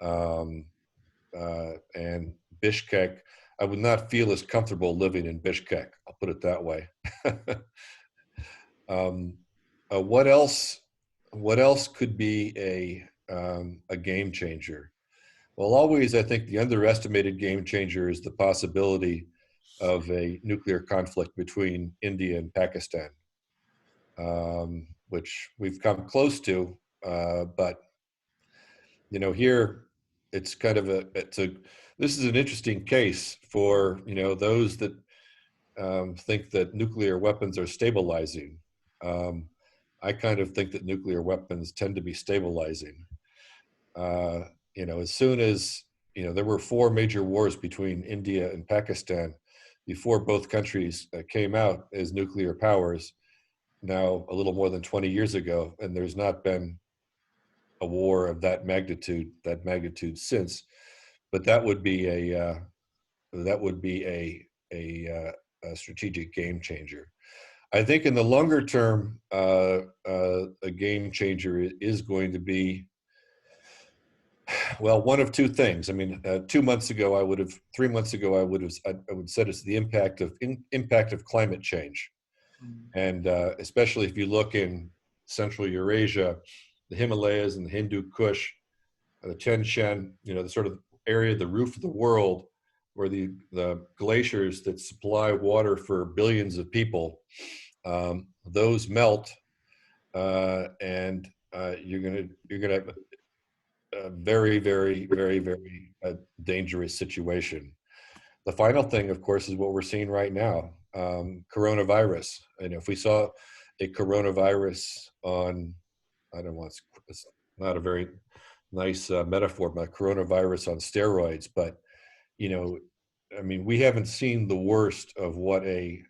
And Bishkek, I would not feel as comfortable living in Bishkek. I'll put it that way. What else could be a game changer? Well, always, I think the underestimated game changer is the possibility of a nuclear conflict between India and Pakistan, which we've come close to, but here it's kind of this is an interesting case for those that think that nuclear weapons are stabilizing. I kind of think that nuclear weapons tend to be stabilizing. You know, as soon as, you know, there were 4 major wars between India and Pakistan before both countries came out as nuclear powers, now a little more than 20 years ago, and there's not been a war of that magnitude since. But that would be a strategic game changer. I think in the longer term, a game changer is going to be, well, one of 2 things. I mean, 3 months ago, I would have said it's the impact of climate change, and especially if you look in Central Eurasia, the Himalayas and the Hindu Kush, the Tian Shan, you know, the sort of area, the roof of the world, where the glaciers that supply water for billions of people, those melt, and you're gonna have a very, very, very, very dangerous situation. The final thing, of course, is what we're seeing right now, coronavirus. And if we saw a coronavirus on, I don't want, it's not a very nice metaphor, but coronavirus on steroids. But, you know, I mean, we haven't seen the worst of what a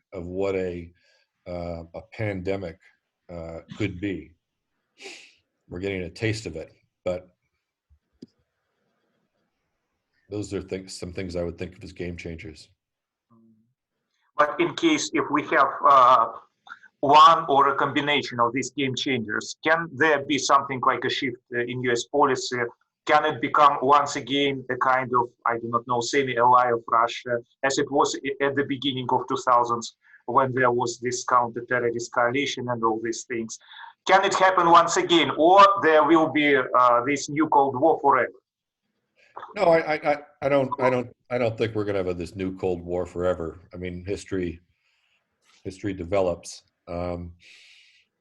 pandemic could be. We're getting a taste of it, but those are some things I would think of as game changers. But in case if we have one or a combination of these game changers, can there be something like a shift in US policy? Can it become once again a kind of, I do not know, semi-ally of Russia, as it was at the beginning of 2000s when there was this counter-terrorist coalition and all these things? Can it happen once again, or there will be this new Cold War forever? No, I don't think we're going to have this new Cold War forever. I mean, history develops, and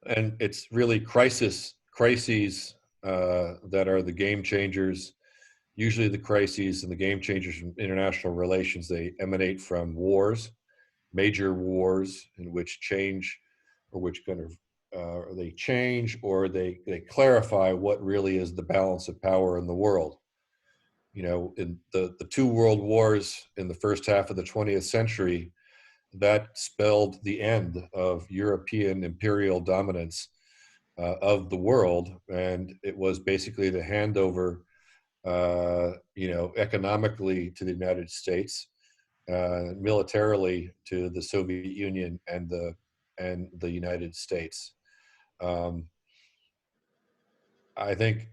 it's really crises that are the game changers. Usually, the crises and the game changers in international relations, they emanate from wars, major wars in which change, or which kind of they change or they clarify what really is the balance of power in the world. You know, in the 2 world wars in the first half of the 20th century, that spelled the end of European imperial dominance of the world, and it was basically the handover, you know, economically to the United States, militarily to the Soviet Union and the United States. I think.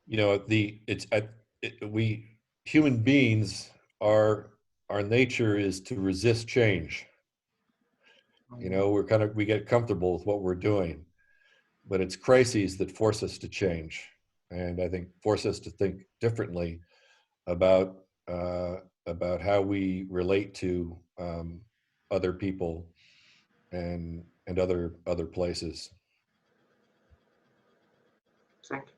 You know, we human beings our nature is to resist change. You know, we get comfortable with what we're doing, but it's crises that force us to change, and I think force us to think differently about how we relate to other people and other places. Thank you.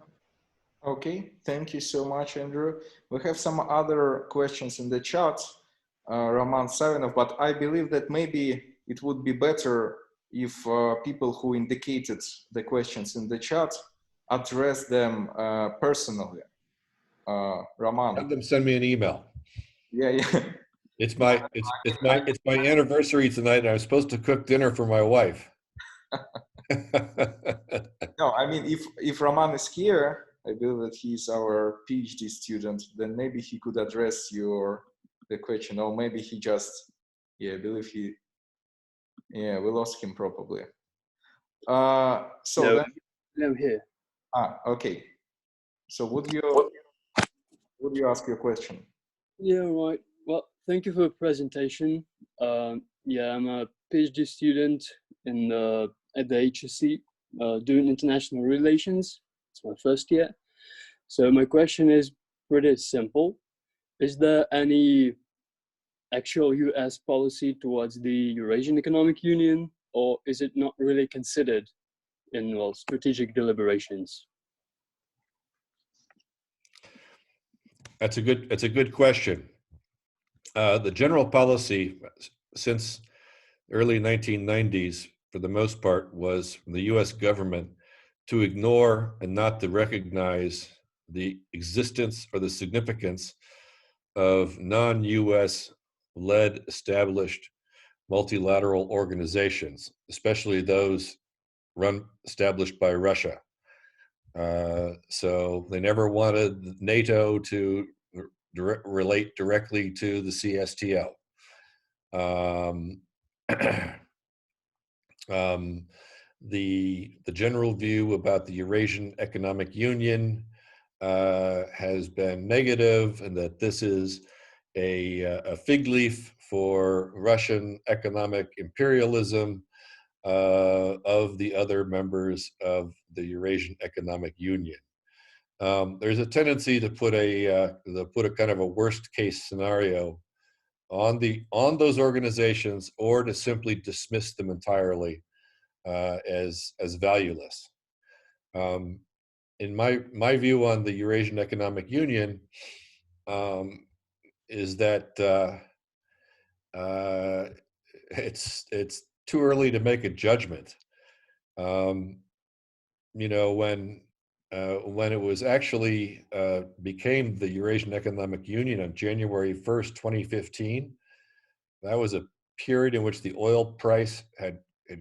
Okay, thank you so much, Andrew. We have some other questions in the chat, Roman Savinov, but I believe that maybe it would be better if people who indicated the questions in the chat address them personally. Roman, Have them send me an email. Yeah. It's my anniversary tonight, and I'm supposed to cook dinner for my wife. No, I mean, if Roman is here, I believe that he's our PhD student, then maybe he could address the question, or maybe he just, I believe we lost him probably. No, here. Okay. So would you ask your question? Yeah, right. Well, thank you for the presentation. Yeah, I'm a PhD student at the HSC doing international relations. It's my first year. So my question is pretty simple. Is there any actual US policy towards the Eurasian Economic Union, or is it not really considered in, well, strategic deliberations? That's a good question. the general policy since early 1990s, for the most part, was from the U.S. government to ignore and not to recognize the existence or the significance of non-U.S. led established multilateral organizations, especially those established by Russia. So they never wanted NATO to relate directly to the CSTO. The general view about the Eurasian Economic Union has been negative, and that this is a fig leaf for Russian economic imperialism of the other members of the Eurasian Economic Union. There's a tendency to put a kind of a worst case scenario on those organizations, or to simply dismiss them entirely as valueless. In my view on the Eurasian Economic Union is that it's too early to make a judgment. You know, when it was actually became the Eurasian Economic Union on January 1st, 2015, that was a period in which the oil price had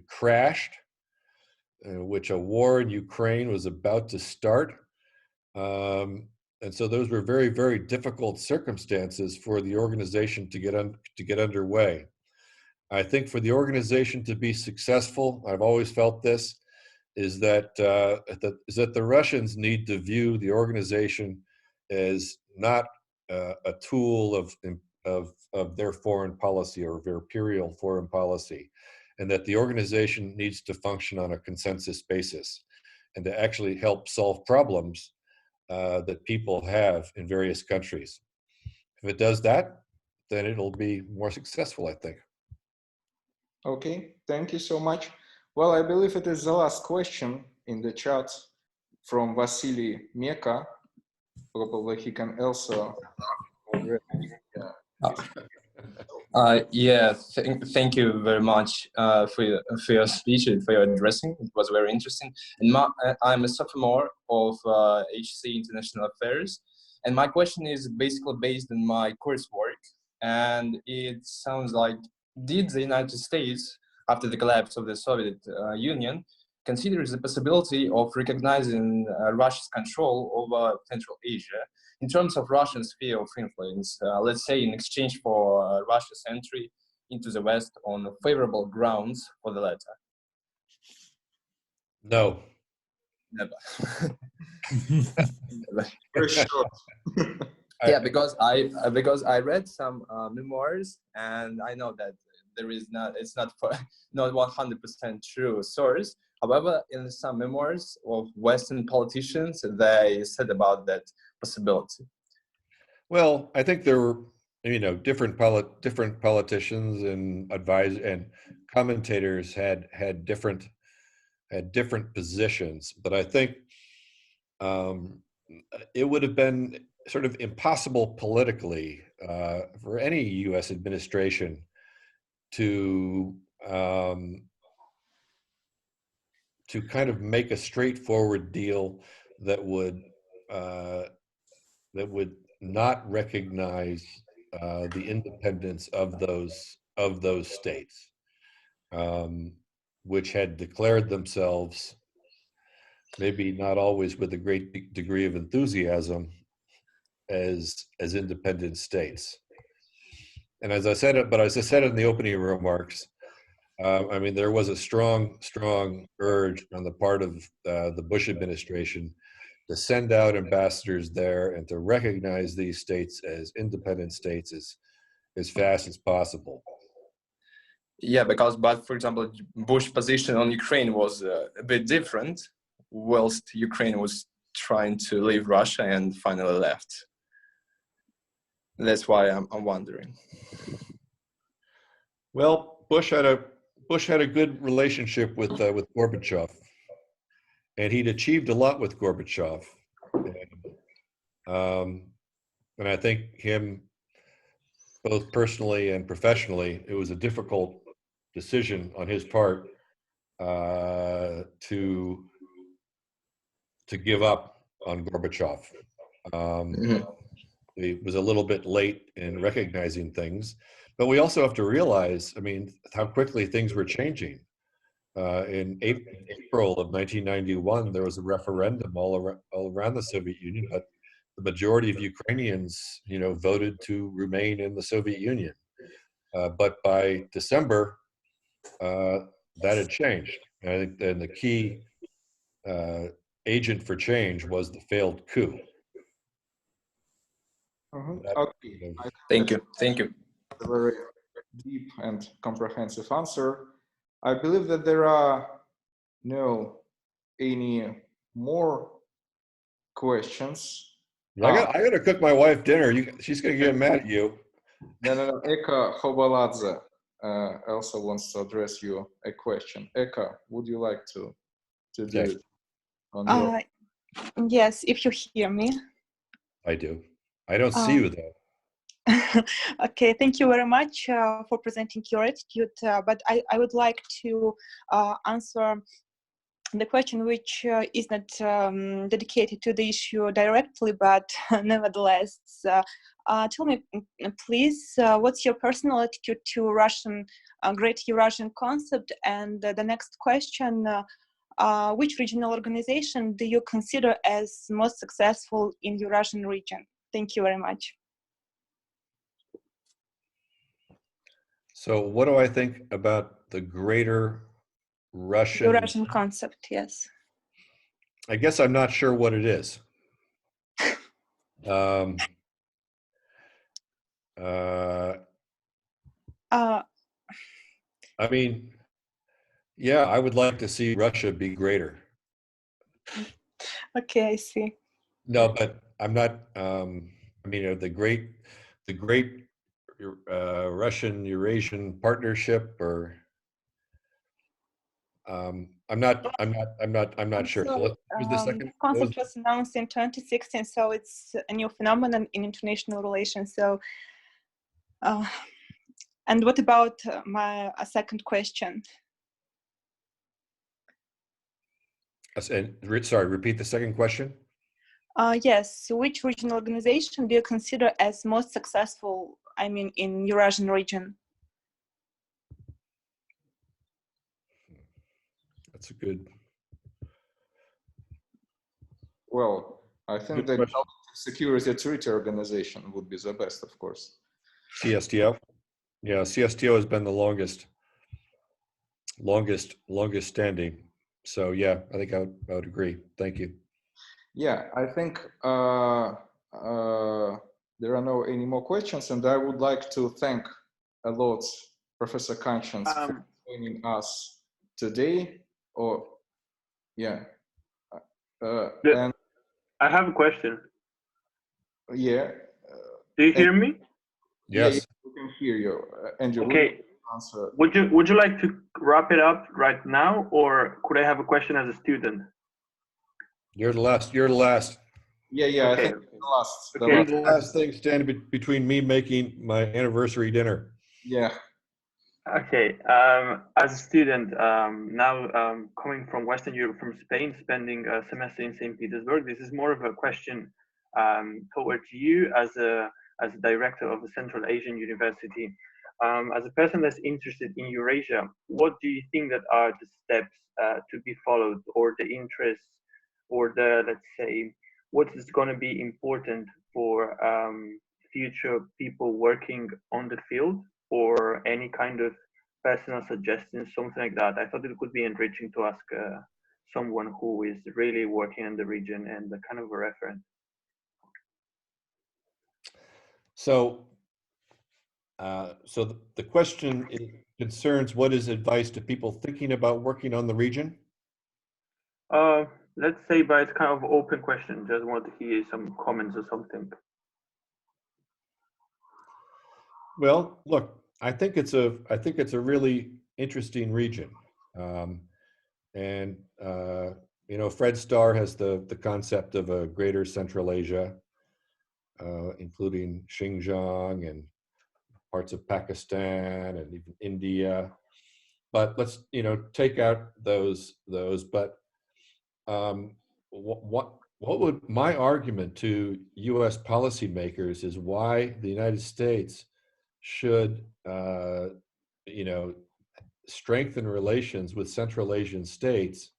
crashed, in which a war in Ukraine was about to start. And so those were very, very difficult circumstances for the organization to get underway. I think for the organization to be successful, I've always felt this, is that the Russians need to view the organization as not a tool of their foreign policy or their imperial foreign policy, and that the organization needs to function on a consensus basis and to actually help solve problems that people have in various countries. If it does that, then it'll be more successful, I think. Okay, thank you so much. Well, I believe it is the last question in the chat from Vasily Meka. Probably he can also address. Yeah, thank you very much for your speech and for your addressing. It was very interesting. And I'm a sophomore of HC International Affairs, and my question is basically based on my coursework. And it sounds like, did the United States, after the collapse of the Soviet Union, consider the possibility of recognizing Russia's control over Central Asia in terms of Russian sphere of influence, let's say in exchange for Russia's entry into the West on favorable grounds for the latter? No. Never. Very short. Yeah, because I read some memoirs, and I know that it's not 100% true source. However, in some memoirs of Western politicians, they said about that possibility. Well, I think there were, different politicians and advisors and commentators had different positions, but I think it would have been sort of impossible politically for any U.S. administration to kind of make a straightforward deal that would not recognize the independence of those states, which had declared themselves, maybe not always with a great degree of enthusiasm, as independent states. And as I said in the opening remarks, there was a strong urge on the part of the Bush administration to send out ambassadors there and to recognize these states as independent states as fast as possible. Yeah, but for example, Bush's position on Ukraine was a bit different, whilst Ukraine was trying to leave Russia and finally left. That's why I'm wondering. Well, Bush had a good relationship with Gorbachev, and he'd achieved a lot with Gorbachev, and I think him both personally and professionally, it was a difficult decision on his part to give up on Gorbachev. He was a little bit late in recognizing things, but we also have to realize, I mean, how quickly things were changing. In April of 1991, there was a referendum all around the Soviet Union, but the majority of Ukrainians, voted to remain in the Soviet Union. But by December, that had changed. And the key agent for change was the failed coup. Okay. Thank you. Thank you. A very deep and comprehensive answer. I believe that there are no any more questions. I gotta cook my wife dinner. She's gonna get mad at you. No. Eka Hobaladze also wants to address you a question. Eka, would you like to do Yes. it on your... Yes, if you hear me. I do. I don't see you though. Okay, thank you very much for presenting your attitude, but I would like to answer the question which is not dedicated to the issue directly, but nevertheless, tell me please, what's your personal attitude to Russian Great Eurasian concept? And the next question, which regional organization do you consider as most successful in Eurasian region? Thank you very much. So what do I think about the greater Russian Eurasian concept, yes. I guess I'm not sure what it is. I mean, yeah, I would like to see Russia be greater. Okay, I see. No, but I'm not. I mean, the great Russian Eurasian partnership, or I'm not sure. So, So what was the second? concept was announced in 2016, so it's a new phenomenon in international relations. So, and what about my second question? Sorry, repeat the second question. Yes, which regional organization do you consider as most successful, I mean, in Eurasian region? That's a good... Well, I think the Security Treaty Organization would be the best, of course. CSTO? Yeah, CSTO has been the longest standing. So yeah, I think I would agree. Thank you. Yeah, I think there are no any more questions, and I would like to thank a lot Professor Kuchins for joining us today. And I have a question. Yeah. Do you hear me? Yes. Yeah, we can hear you. Andrew, okay. Would you like to wrap it up right now, or could I have a question as a student? You're the last. Yeah, okay. I think the last thing standing between me making my anniversary dinner. Yeah. Okay. As a student, now coming from Western Europe, from Spain, spending a semester in St. Petersburg, this is more of a question towards you as a director of a Central Asian university. As a person that's interested in Eurasia, what do you think that are the steps to be followed, or the interests, or the, let's say, what is going to be important for future people working on the field, or any kind of personal suggestions, something like that? I thought it could be enriching to ask someone who is really working in the region and a kind of a reference. So, the question concerns what is advice to people thinking about working on the region? Let's say, but it's kind of an open question. Just want to hear some comments or something. Well, look, I think it's a really interesting region, and Fred Starr has the concept of a greater Central Asia, including Xinjiang and parts of Pakistan and even India. But let's, take out those. But what would my argument to U.S. policymakers is why the United States should, strengthen relations with Central Asian states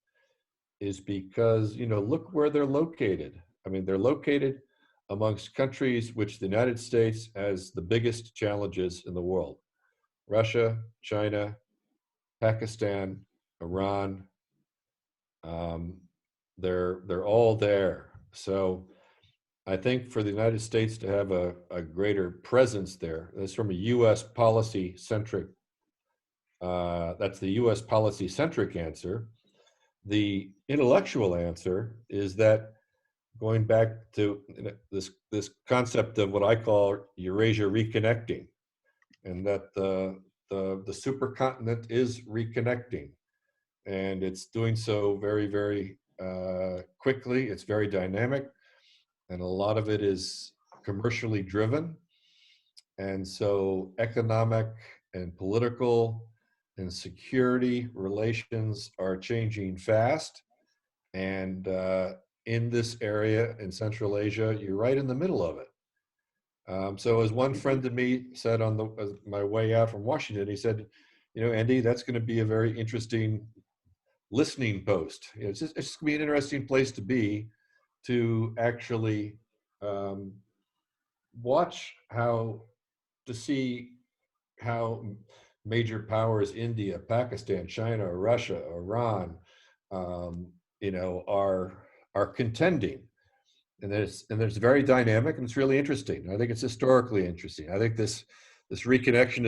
is because, look where they're located. I mean, they're located amongst countries which the United States has the biggest challenges in the world: Russia, China, Pakistan, Iran. They're all there. So I think for the United States to have a greater presence there, that's from a U.S. policy centric. That's the U.S. policy centric answer. The intellectual answer is that, going back to this concept of what I call Eurasia reconnecting, and that the supercontinent is reconnecting, and it's doing so very, very quickly. It's very dynamic, and a lot of it is commercially driven. And so economic and political and security relations are changing fast. And in this area in Central Asia, you're right in the middle of it. So as one friend of me said on my way out from Washington, he said, Andy, that's going to be a very interesting listening post. It's just going to be an interesting place to be, to actually to see how major powers, India, Pakistan, China, Russia, Iran, are contending. And it's very dynamic, and it's really interesting. I think it's historically interesting. I think this reconnection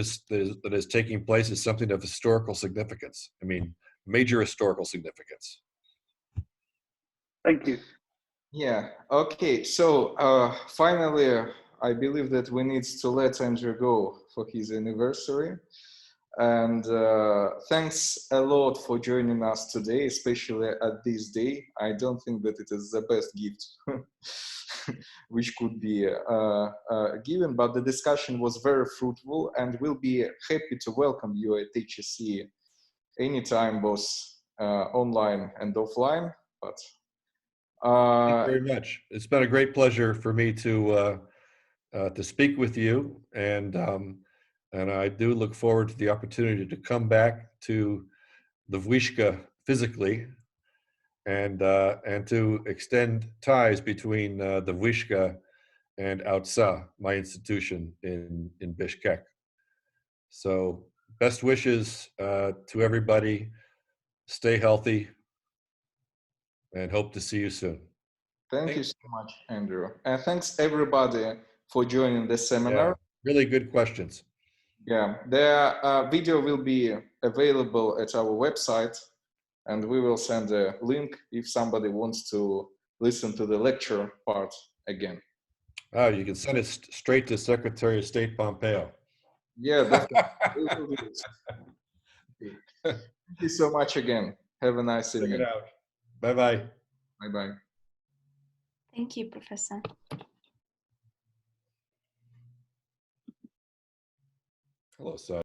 that is taking place is something of historical significance. I mean, major historical significance. Thank you. Yeah, okay. So finally, I believe that we need to let Andrew go for his anniversary. And thanks a lot for joining us today, especially at this day. I don't think that it is the best gift which could be given, but the discussion was very fruitful, and we'll be happy to welcome you at HSE anytime, both online and offline. But thank you very much. It's been a great pleasure for me to speak with you, and I do look forward to the opportunity to come back to the Vyshka physically, and to extend ties between the Vyshka and Outsa, my institution in Bishkek. So best wishes to everybody. Stay healthy, and hope to see you soon. Thank you so much, Andrew. And thanks everybody for joining the seminar. Yeah, really good questions. Yeah, the video will be available at our website, and we will send a link if somebody wants to listen to the lecture part again. Oh, you can send it straight to Secretary of State Pompeo. Yeah, definitely. Thank you so much again. Have a nice evening. Check it out. Bye-bye. Bye-bye. Thank you, Professor. Hello, son.